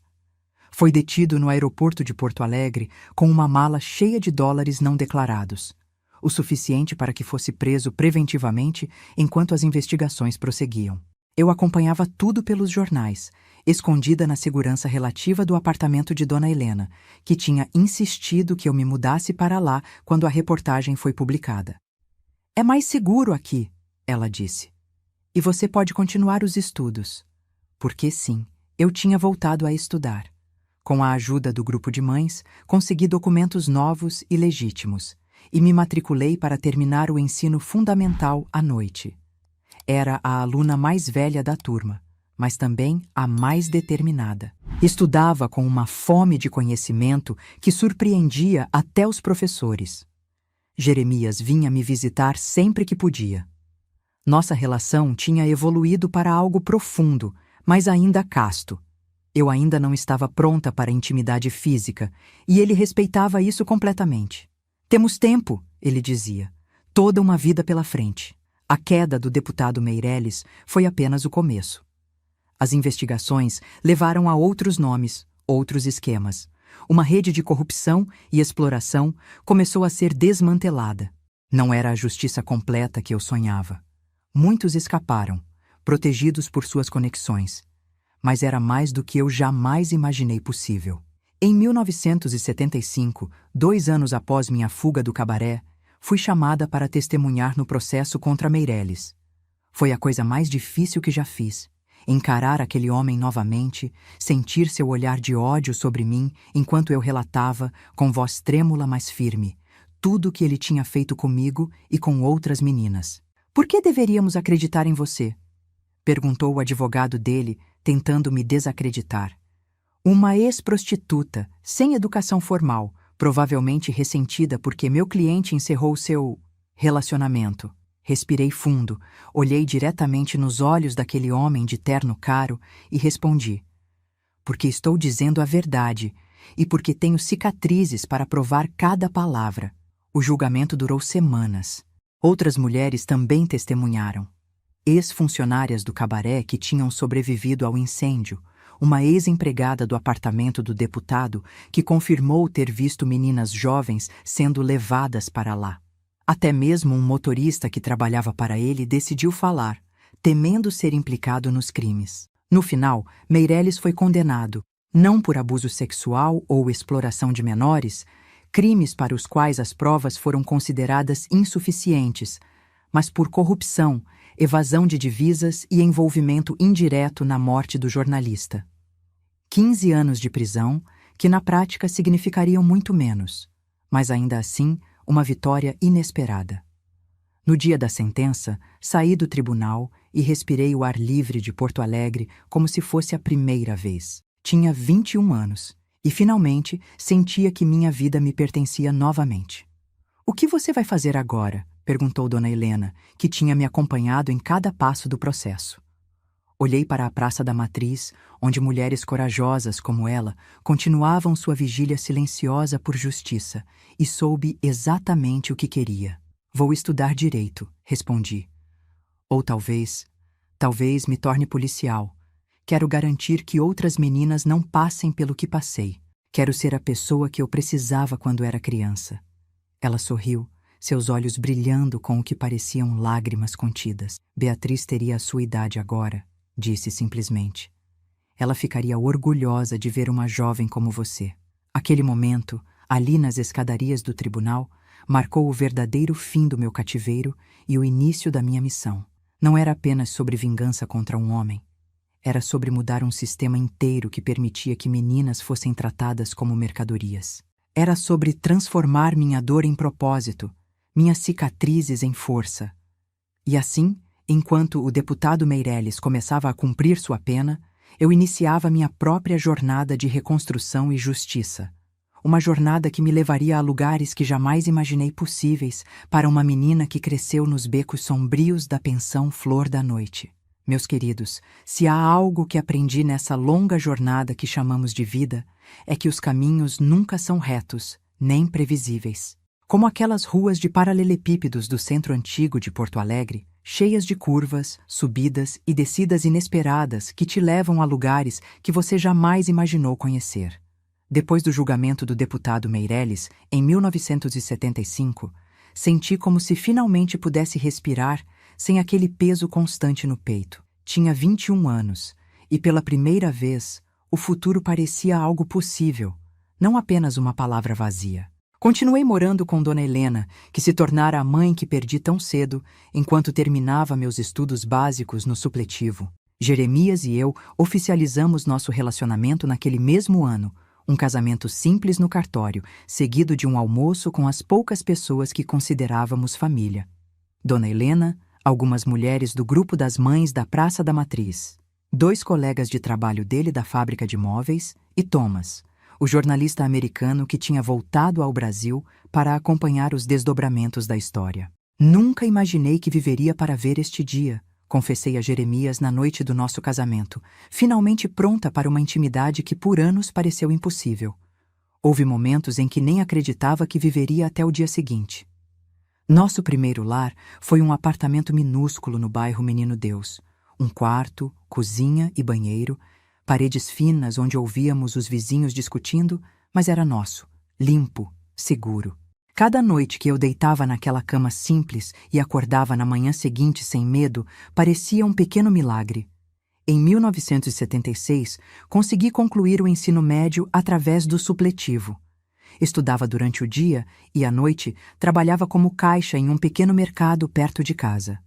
Foi detido no aeroporto de Porto Alegre com uma mala cheia de dólares não declarados, o suficiente para que fosse preso preventivamente enquanto as investigações prosseguiam. Eu acompanhava tudo pelos jornais, escondida na segurança relativa do apartamento de Dona Helena, que tinha insistido que eu me mudasse para lá quando a reportagem foi publicada. "É mais seguro aqui", ela disse. "E você pode continuar os estudos." Porque sim, eu tinha voltado a estudar. Com a ajuda do grupo de mães, consegui documentos novos e legítimos, e me matriculei para terminar o ensino fundamental à noite. Era a aluna mais velha da turma, mas também a mais determinada. Estudava com uma fome de conhecimento que surpreendia até os professores. Jeremias vinha me visitar sempre que podia. Nossa relação tinha evoluído para algo profundo, mas ainda casto. Eu ainda não estava pronta para a intimidade física, e ele respeitava isso completamente. "Temos tempo", ele dizia. "Toda uma vida pela frente." A queda do deputado Meirelles foi apenas o começo. As investigações levaram a outros nomes, outros esquemas. Uma rede de corrupção e exploração começou a ser desmantelada. Não era a justiça completa que eu sonhava. Muitos escaparam, protegidos por suas conexões. Mas era mais do que eu jamais imaginei possível. Em 1975, 2 anos após minha fuga do cabaré, fui chamada para testemunhar no processo contra Meirelles. Foi a coisa mais difícil que já fiz. Encarar aquele homem novamente, sentir seu olhar de ódio sobre mim enquanto eu relatava, com voz trêmula mas firme, tudo o que ele tinha feito comigo e com outras meninas. "Por que deveríamos acreditar em você?" perguntou o advogado dele, tentando me desacreditar. "Uma ex-prostituta, sem educação formal, provavelmente ressentida porque meu cliente encerrou seu relacionamento." Respirei fundo, olhei diretamente nos olhos daquele homem de terno caro e respondi: "Porque estou dizendo a verdade e porque tenho cicatrizes para provar cada palavra." O julgamento durou semanas. Outras mulheres também testemunharam. Ex-funcionárias do cabaré que tinham sobrevivido ao incêndio, uma ex-empregada do apartamento do deputado que confirmou ter visto meninas jovens sendo levadas para lá. Até mesmo um motorista que trabalhava para ele decidiu falar, temendo ser implicado nos crimes. No final, Meirelles foi condenado, não por abuso sexual ou exploração de menores, crimes para os quais as provas foram consideradas insuficientes, mas por corrupção, evasão de divisas e envolvimento indireto na morte do jornalista. 15 anos de prisão, que na prática significariam muito menos, mas ainda assim uma vitória inesperada. No dia da sentença, saí do tribunal e respirei o ar livre de Porto Alegre como se fosse a primeira vez. Tinha 21 anos e finalmente sentia que minha vida me pertencia novamente. "O que você vai fazer agora?" perguntou Dona Helena, que tinha me acompanhado em cada passo do processo. Olhei para a Praça da Matriz, onde mulheres corajosas como ela continuavam sua vigília silenciosa por justiça, e soube exatamente o que queria. "Vou estudar direito", respondi. "Ou talvez me torne policial. Quero garantir que outras meninas não passem pelo que passei. Quero ser a pessoa que eu precisava quando era criança." Ela sorriu, seus olhos brilhando com o que pareciam lágrimas contidas. "Beatriz teria a sua idade agora", disse simplesmente. "Ela ficaria orgulhosa de ver uma jovem como você." Aquele momento, ali nas escadarias do tribunal, marcou o verdadeiro fim do meu cativeiro e o início da minha missão. Não era apenas sobre vingança contra um homem. Era sobre mudar um sistema inteiro que permitia que meninas fossem tratadas como mercadorias. Era sobre transformar minha dor em propósito, minhas cicatrizes em força. E assim, enquanto o deputado Meirelles começava a cumprir sua pena, eu iniciava minha própria jornada de reconstrução e justiça. Uma jornada que me levaria a lugares que jamais imaginei possíveis para uma menina que cresceu nos becos sombrios da pensão Flor da Noite. Meus queridos, se há algo que aprendi nessa longa jornada que chamamos de vida, é que os caminhos nunca são retos, nem previsíveis. Como aquelas ruas de paralelepípedos do centro antigo de Porto Alegre, cheias de curvas, subidas e descidas inesperadas que te levam a lugares que você jamais imaginou conhecer. Depois do julgamento do deputado Meirelles, em 1975, senti como se finalmente pudesse respirar sem aquele peso constante no peito. Tinha 21 anos, e pela primeira vez, o futuro parecia algo possível, não apenas uma palavra vazia. Continuei morando com Dona Helena, que se tornara a mãe que perdi tão cedo, enquanto terminava meus estudos básicos no supletivo. Jeremias e eu oficializamos nosso relacionamento naquele mesmo ano, um casamento simples no cartório, seguido de um almoço com as poucas pessoas que considerávamos família. Dona Helena, algumas mulheres do grupo das mães da Praça da Matriz, 2 colegas de trabalho dele da fábrica de móveis e Thomas, o jornalista americano que tinha voltado ao Brasil para acompanhar os desdobramentos da história. Nunca imaginei que viveria para ver este dia, confessei a Jeremias na noite do nosso casamento, finalmente pronta para uma intimidade que por anos pareceu impossível. Houve momentos em que nem acreditava que viveria até o dia seguinte. Nosso primeiro lar foi um apartamento minúsculo no bairro Menino Deus. Um quarto, cozinha e banheiro, paredes finas onde ouvíamos os vizinhos discutindo, mas era nosso, limpo, seguro. Cada noite que eu deitava naquela cama simples e acordava na manhã seguinte sem medo, parecia um pequeno milagre. Em 1976, consegui concluir o ensino médio através do supletivo. Estudava durante o dia e, à noite, trabalhava como caixa em um pequeno mercado perto de casa.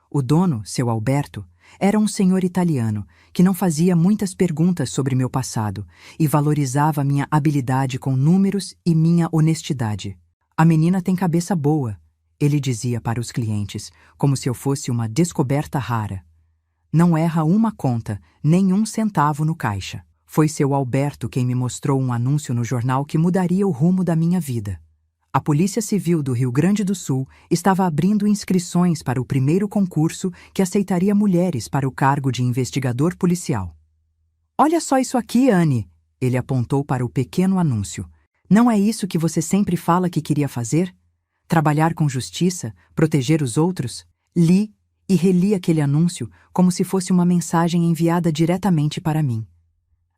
O dono, seu Alberto, era um senhor italiano que não fazia muitas perguntas sobre meu passado e valorizava minha habilidade com números e minha honestidade. A menina tem cabeça boa, ele dizia para os clientes, como se eu fosse uma descoberta rara. Não erra uma conta, nem um centavo no caixa. Foi seu Alberto quem me mostrou um anúncio no jornal que mudaria o rumo da minha vida. A Polícia Civil do Rio Grande do Sul estava abrindo inscrições para o primeiro concurso que aceitaria mulheres para o cargo de investigador policial. Olha só isso aqui, Anne, ele apontou para o pequeno anúncio. Não é isso que você sempre fala que queria fazer? Trabalhar com justiça, proteger os outros? Li e reli aquele anúncio como se fosse uma mensagem enviada diretamente para mim.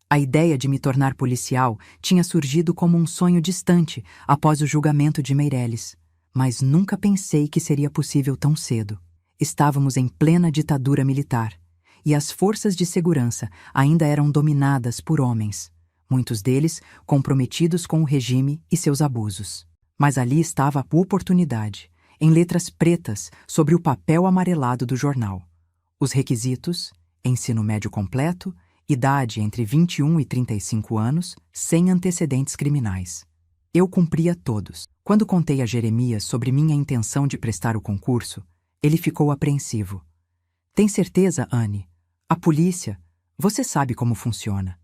A ideia de me tornar policial tinha surgido como um sonho distante após o julgamento de Meirelles, mas nunca pensei que seria possível tão cedo. Estávamos em plena ditadura militar, e as forças de segurança ainda eram dominadas por homens, muitos deles comprometidos com o regime e seus abusos. Mas ali estava a oportunidade, em letras pretas sobre o papel amarelado do jornal. Os requisitos: ensino médio completo, idade entre 21 e 35 anos, sem antecedentes criminais. Eu cumpria todos. Quando contei a Jeremias sobre minha intenção de prestar o concurso, ele ficou apreensivo. Tem certeza, Anne? A polícia, você sabe como funciona.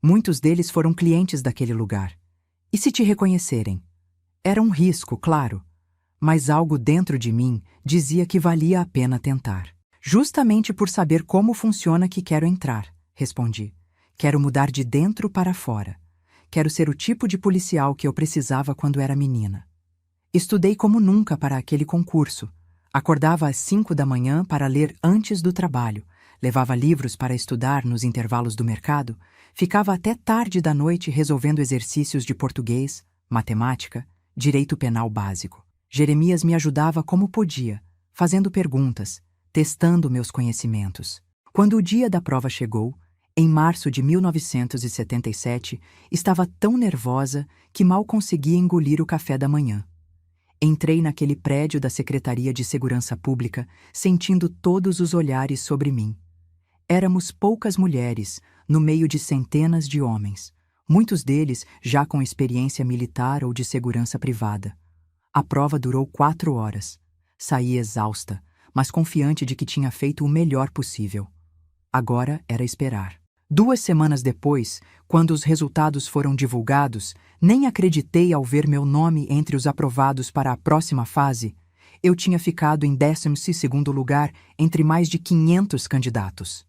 Muitos deles foram clientes daquele lugar. E se te reconhecerem? Era um risco, claro, mas algo dentro de mim dizia que valia a pena tentar. Justamente por saber como funciona que quero entrar, respondi. Quero mudar de dentro para fora. Quero ser o tipo de policial que eu precisava quando era menina. Estudei como nunca para aquele concurso. Acordava às 5 da manhã para ler antes do trabalho, levava livros para estudar nos intervalos do mercado, ficava até tarde da noite resolvendo exercícios de português, matemática, direito penal básico. Jeremias me ajudava como podia, fazendo perguntas, testando meus conhecimentos. Quando o dia da prova chegou, em março de 1977, estava tão nervosa que mal conseguia engolir o café da manhã. Entrei naquele prédio da Secretaria de Segurança Pública, sentindo todos os olhares sobre mim. Éramos poucas mulheres, no meio de centenas de homens, muitos deles já com experiência militar ou de segurança privada. A prova durou 4 horas. Saí exausta, mas confiante de que tinha feito o melhor possível. Agora era esperar. 2 semanas depois, quando os resultados foram divulgados, nem acreditei ao ver meu nome entre os aprovados para a próxima fase. Eu tinha ficado em 12º lugar entre mais de 500 candidatos.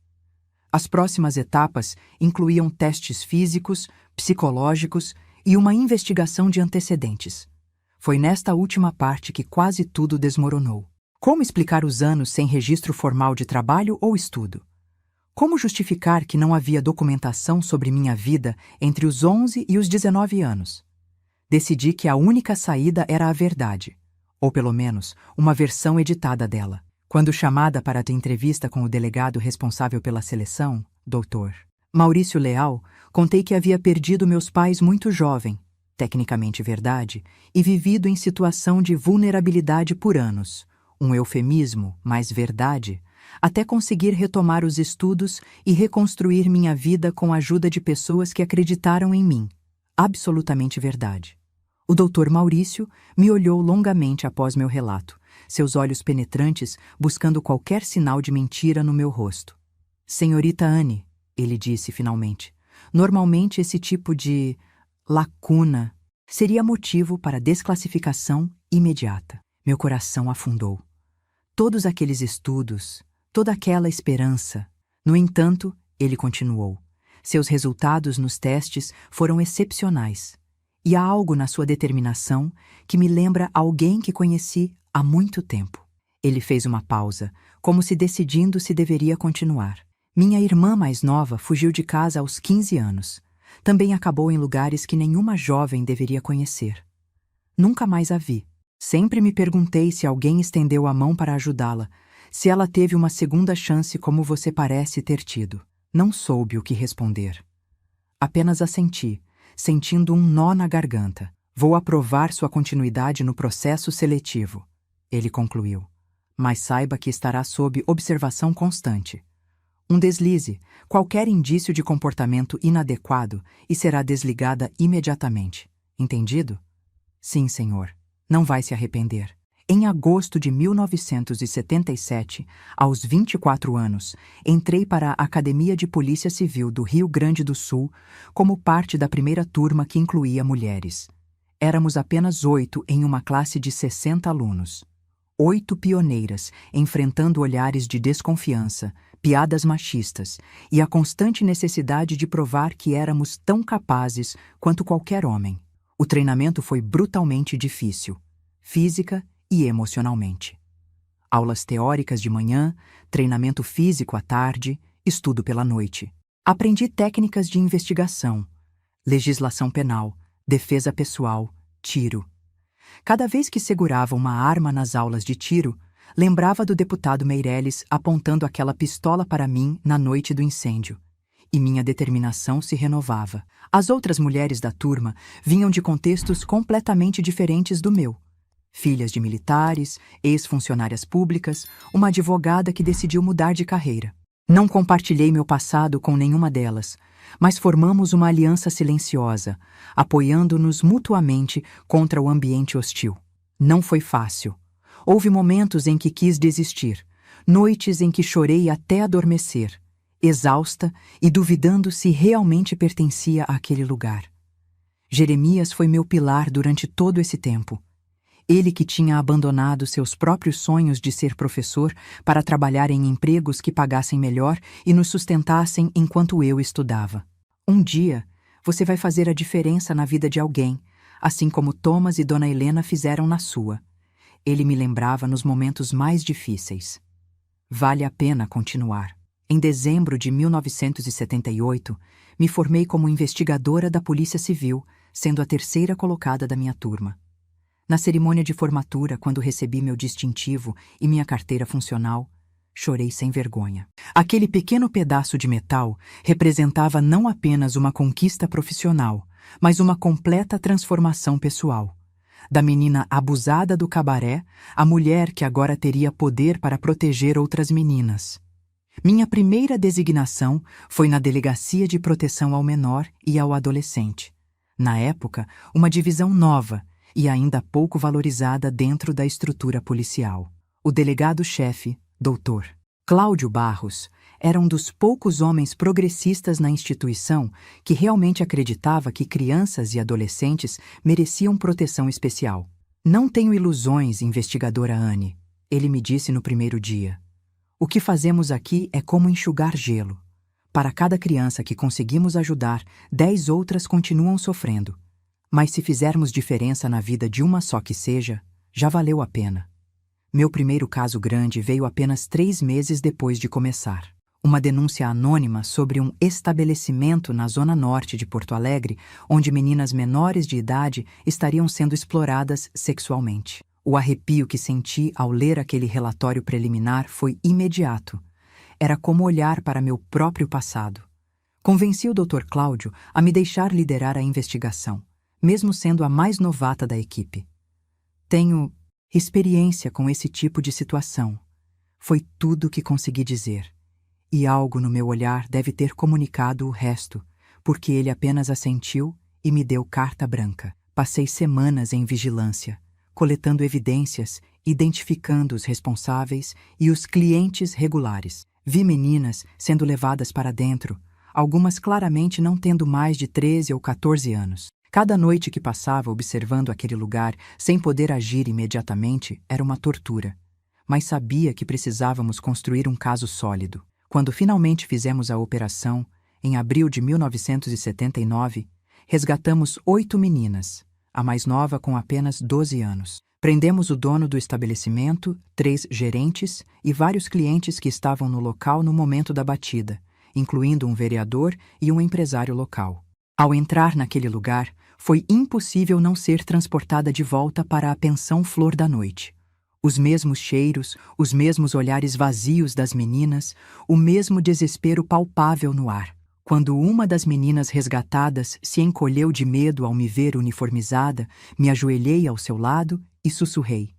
As próximas etapas incluíam testes físicos, psicológicos e uma investigação de antecedentes. Foi nesta última parte que quase tudo desmoronou. Como explicar os anos sem registro formal de trabalho ou estudo? Como justificar que não havia documentação sobre minha vida entre os 11 e os 19 anos? Decidi que a única saída era a verdade, ou pelo menos uma versão editada dela. Quando chamada para a entrevista com o delegado responsável pela seleção, Dr. Maurício Leal, contei que havia perdido meus pais muito jovem, tecnicamente verdade, e vivido em situação de vulnerabilidade por anos, um eufemismo, mas verdade, até conseguir retomar os estudos e reconstruir minha vida com a ajuda de pessoas que acreditaram em mim. Absolutamente verdade. O Dr. Maurício me olhou longamente após meu relato, seus olhos penetrantes buscando qualquer sinal de mentira no meu rosto. Senhorita Anne, ele disse finalmente, normalmente esse tipo de lacuna seria motivo para desclassificação imediata. Meu coração afundou. Todos aqueles estudos, toda aquela esperança. No entanto, ele continuou, seus resultados nos testes foram excepcionais. E há algo na sua determinação que me lembra alguém que conheci há muito tempo. Ele fez uma pausa, como se decidindo se deveria continuar. Minha irmã mais nova fugiu de casa aos 15 anos. Também acabou em lugares que nenhuma jovem deveria conhecer. Nunca mais a vi. Sempre me perguntei se alguém estendeu a mão para ajudá-la, se ela teve uma segunda chance como você parece ter tido. Não soube o que responder. Apenas assenti, sentindo um nó na garganta. Vou aprovar sua continuidade no processo seletivo, ele concluiu. Mas saiba que estará sob observação constante. Um deslize, qualquer indício de comportamento inadequado e será desligada imediatamente. Entendido? Sim, senhor. Não vai se arrepender. Em agosto de 1977, aos 24 anos, entrei para a Academia de Polícia Civil do Rio Grande do Sul como parte da primeira turma que incluía mulheres. Éramos apenas 8 em uma classe de 60 alunos. 8 pioneiras, enfrentando olhares de desconfiança, piadas machistas e a constante necessidade de provar que éramos tão capazes quanto qualquer homem. O treinamento foi brutalmente difícil, física e emocionalmente. Aulas teóricas de manhã, treinamento físico à tarde, estudo pela noite. Aprendi técnicas de investigação, legislação penal, defesa pessoal, tiro. Cada vez que segurava uma arma nas aulas de tiro, lembrava do deputado Meirelles apontando aquela pistola para mim na noite do incêndio. E minha determinação se renovava. As outras mulheres da turma vinham de contextos completamente diferentes do meu. Filhas de militares, ex-funcionárias públicas, uma advogada que decidiu mudar de carreira. Não compartilhei meu passado com nenhuma delas, mas formamos uma aliança silenciosa, apoiando-nos mutuamente contra o ambiente hostil. Não foi fácil. Houve momentos em que quis desistir, noites em que chorei até adormecer, exausta e duvidando se realmente pertencia àquele lugar. Jeremias foi meu pilar durante todo esse tempo. Ele que tinha abandonado seus próprios sonhos de ser professor para trabalhar em empregos que pagassem melhor e nos sustentassem enquanto eu estudava. Um dia, você vai fazer a diferença na vida de alguém, assim como Thomas e Dona Helena fizeram na sua. Ele me lembrava nos momentos mais difíceis. Vale a pena continuar. Em dezembro de 1978, me formei como investigadora da Polícia Civil, sendo a terceira colocada da minha turma. Na cerimônia de formatura, quando recebi meu distintivo e minha carteira funcional, chorei sem vergonha. Aquele pequeno pedaço de metal representava não apenas uma conquista profissional, mas uma completa transformação pessoal. Da menina abusada do cabaré, à mulher que agora teria poder para proteger outras meninas. Minha primeira designação foi na Delegacia de Proteção ao Menor e ao Adolescente. Na época, uma divisão nova e ainda pouco valorizada dentro da estrutura policial. O delegado-chefe, Dr. Cláudio Barros, era um dos poucos homens progressistas na instituição que realmente acreditava que crianças e adolescentes mereciam proteção especial. Não tenho ilusões, investigadora Anne, ele me disse no primeiro dia. O que fazemos aqui é como enxugar gelo. Para cada criança que conseguimos ajudar, 10 outras continuam sofrendo. Mas se fizermos diferença na vida de uma só que seja, já valeu a pena. Meu primeiro caso grande veio apenas 3 meses depois de começar. Uma denúncia anônima sobre um estabelecimento na zona norte de Porto Alegre, onde meninas menores de idade estariam sendo exploradas sexualmente. O arrepio que senti ao ler aquele relatório preliminar foi imediato. Era como olhar para meu próprio passado. Convenci o Dr. Cláudio a me deixar liderar a investigação, mesmo sendo a mais novata da equipe. Tenho experiência com esse tipo de situação. Foi tudo que consegui dizer. E algo no meu olhar deve ter comunicado o resto, porque ele apenas assentiu e me deu carta branca. Passei semanas em vigilância, coletando evidências, identificando os responsáveis e os clientes regulares. Vi meninas sendo levadas para dentro, algumas claramente não tendo mais de 13 ou 14 anos. Cada noite que passava observando aquele lugar, sem poder agir imediatamente, era uma tortura. Mas sabia que precisávamos construir um caso sólido. Quando finalmente fizemos a operação, em abril de 1979, resgatamos 8 meninas, a mais nova com apenas 12 anos. Prendemos o dono do estabelecimento, 3 gerentes e vários clientes que estavam no local no momento da batida, incluindo um vereador e um empresário local. Ao entrar naquele lugar, foi impossível não ser transportada de volta para a pensão Flor da Noite. Os mesmos cheiros, os mesmos olhares vazios das meninas, o mesmo desespero palpável no ar. Quando uma das meninas resgatadas se encolheu de medo ao me ver uniformizada, me ajoelhei ao seu lado e sussurrei: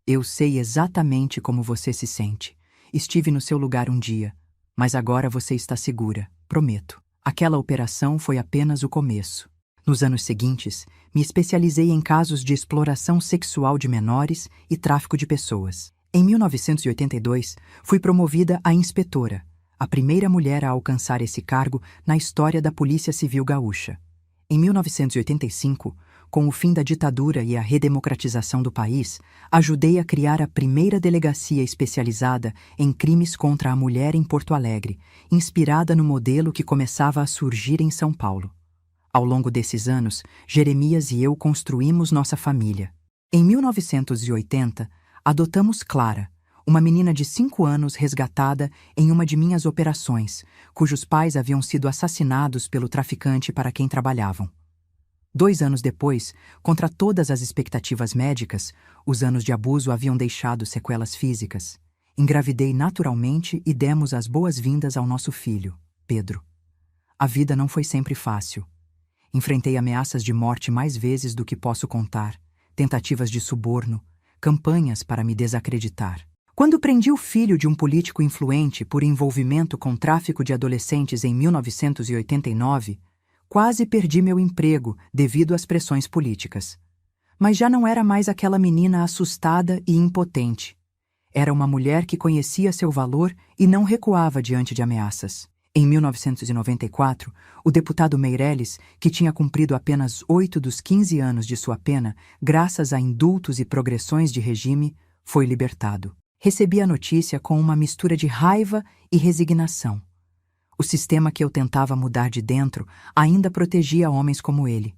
"Eu sei exatamente como você se sente. Estive no seu lugar um dia, mas agora você está segura, prometo." Aquela operação foi apenas o começo. Nos anos seguintes, me especializei em casos de exploração sexual de menores e tráfico de pessoas. Em 1982, fui promovida a inspetora, a primeira mulher a alcançar esse cargo na história da Polícia Civil Gaúcha. Em 1985, com o fim da ditadura e a redemocratização do país, ajudei a criar a primeira delegacia especializada em crimes contra a mulher em Porto Alegre, inspirada no modelo que começava a surgir em São Paulo. Ao longo desses anos, Jeremias e eu construímos nossa família. Em 1980, adotamos Clara, uma menina de 5 anos resgatada em uma de minhas operações, cujos pais haviam sido assassinados pelo traficante para quem trabalhavam. 2 anos depois, contra todas as expectativas médicas, os anos de abuso haviam deixado sequelas físicas. Engravidei naturalmente e demos as boas-vindas ao nosso filho, Pedro. A vida não foi sempre fácil. Enfrentei ameaças de morte mais vezes do que posso contar, tentativas de suborno, campanhas para me desacreditar. Quando prendi o filho de um político influente por envolvimento com tráfico de adolescentes em 1989, quase perdi meu emprego devido às pressões políticas. Mas já não era mais aquela menina assustada e impotente. Era uma mulher que conhecia seu valor e não recuava diante de ameaças. Em 1994, o deputado Meirelles, que tinha cumprido apenas 8 dos 15 anos de sua pena, graças a indultos e progressões de regime, foi libertado. Recebi a notícia com uma mistura de raiva e resignação. O sistema que eu tentava mudar de dentro ainda protegia homens como ele.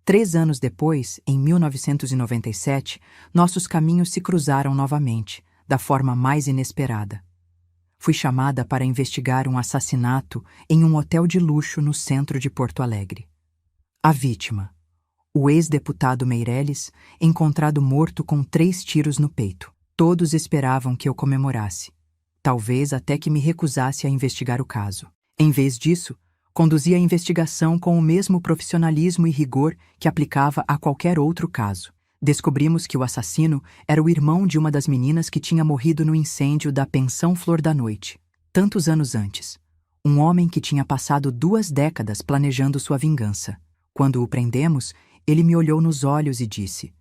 3 anos depois, em 1997, nossos caminhos se cruzaram novamente, da forma mais inesperada. Fui chamada para investigar um assassinato em um hotel de luxo no centro de Porto Alegre. A vítima, o ex-deputado Meirelles, encontrado morto com 3 tiros no peito. Todos esperavam que eu comemorasse, talvez até que me recusasse a investigar o caso. Em vez disso, conduzi a investigação com o mesmo profissionalismo e rigor que aplicava a qualquer outro caso. Descobrimos que o assassino era o irmão de uma das meninas que tinha morrido no incêndio da pensão Flor da Noite, tantos anos antes. Um homem que tinha passado 2 décadas planejando sua vingança. Quando o prendemos, ele me olhou nos olhos e disse: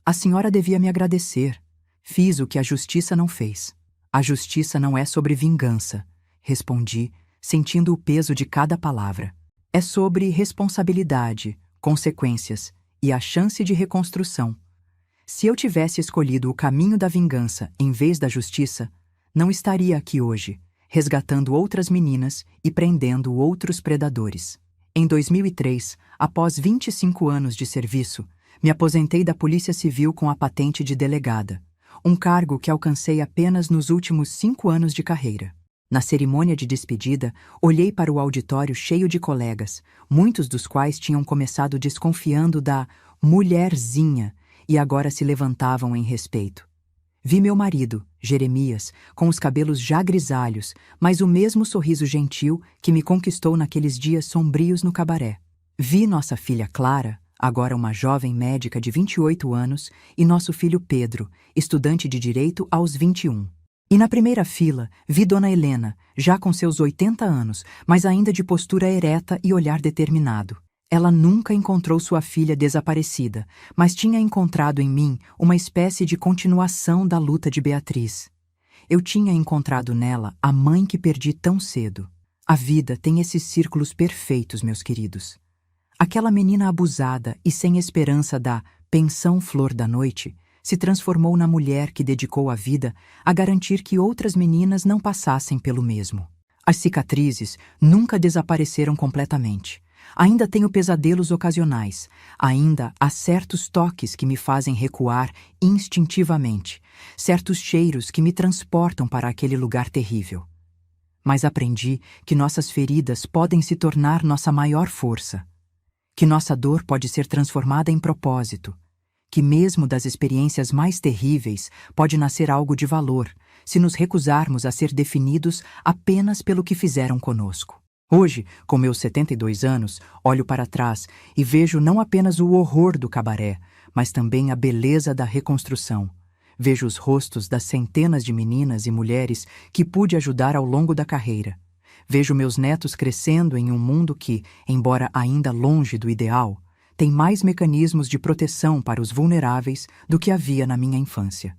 "A senhora devia me agradecer. Fiz o que a justiça não fez." "A justiça não é sobre vingança", respondi, sentindo o peso de cada palavra. "É sobre responsabilidade, consequências e a chance de reconstrução. Se eu tivesse escolhido o caminho da vingança em vez da justiça, não estaria aqui hoje, resgatando outras meninas e prendendo outros predadores." Em 2003, após 25 anos de serviço, me aposentei da Polícia Civil com a patente de delegada. um cargo que alcancei apenas nos últimos 5 anos de carreira. Na cerimônia de despedida, olhei para o auditório cheio de colegas, muitos dos quais tinham começado desconfiando da mulherzinha e agora se levantavam em respeito. Vi meu marido, Jeremias, com os cabelos já grisalhos, mas o mesmo sorriso gentil que me conquistou naqueles dias sombrios no cabaré. Vi nossa filha Clara, agora uma jovem médica de 28 anos, e nosso filho Pedro, estudante de Direito aos 21. E na primeira fila, vi Dona Helena, já com seus 80 anos, mas ainda de postura ereta e olhar determinado. Ela nunca encontrou sua filha desaparecida, mas tinha encontrado em mim uma espécie de continuação da luta de Beatriz. Eu tinha encontrado nela a mãe que perdi tão cedo. A vida tem esses círculos perfeitos, meus queridos. Aquela menina abusada e sem esperança da pensão flor da noite se transformou na mulher que dedicou a vida a garantir que outras meninas não passassem pelo mesmo. As cicatrizes nunca desapareceram completamente. Ainda tenho pesadelos ocasionais, ainda há certos toques que me fazem recuar instintivamente, certos cheiros que me transportam para aquele lugar terrível. Mas aprendi que nossas feridas podem se tornar nossa maior força, que nossa dor pode ser transformada em propósito, que mesmo das experiências mais terríveis pode nascer algo de valor, se nos recusarmos a ser definidos apenas pelo que fizeram conosco. Hoje, com meus 72 anos, olho para trás e vejo não apenas o horror do cabaré, mas também a beleza da reconstrução. Vejo os rostos das centenas de meninas e mulheres que pude ajudar ao longo da carreira. Vejo meus netos crescendo em um mundo que, embora ainda longe do ideal, tem mais mecanismos de proteção para os vulneráveis do que havia na minha infância.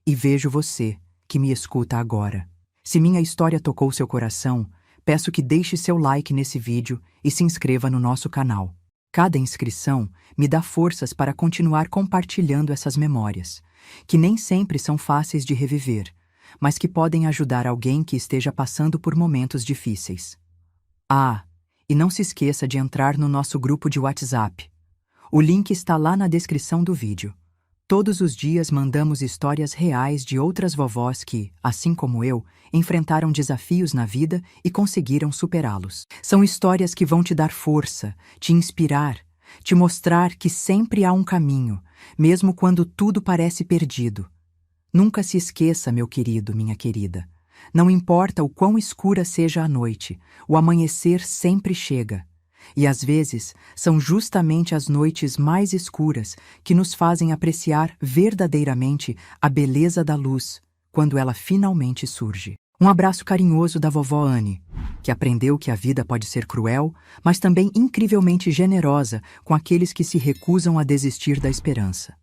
E vejo você, que me escuta agora. Se minha história tocou seu coração, peço que deixe seu like nesse vídeo e se inscreva no nosso canal. Cada inscrição me dá forças para continuar compartilhando essas memórias, que nem sempre são fáceis de reviver, mas que podem ajudar alguém que esteja passando por momentos difíceis. Ah, e não se esqueça de entrar no nosso grupo de WhatsApp. O link está lá na descrição do vídeo. Todos os dias mandamos histórias reais de outras vovós que, assim como eu, enfrentaram desafios na vida e conseguiram superá-los. São histórias que vão te dar força, te inspirar, te mostrar que sempre há um caminho, mesmo quando tudo parece perdido. Nunca se esqueça, meu querido, minha querida. Não importa o quão escura seja a noite, o amanhecer sempre chega. E às vezes, são justamente as noites mais escuras que nos fazem apreciar verdadeiramente a beleza da luz, quando ela finalmente surge. Um abraço carinhoso da vovó Anne, que aprendeu que a vida pode ser cruel, mas também incrivelmente generosa com aqueles que se recusam a desistir da esperança.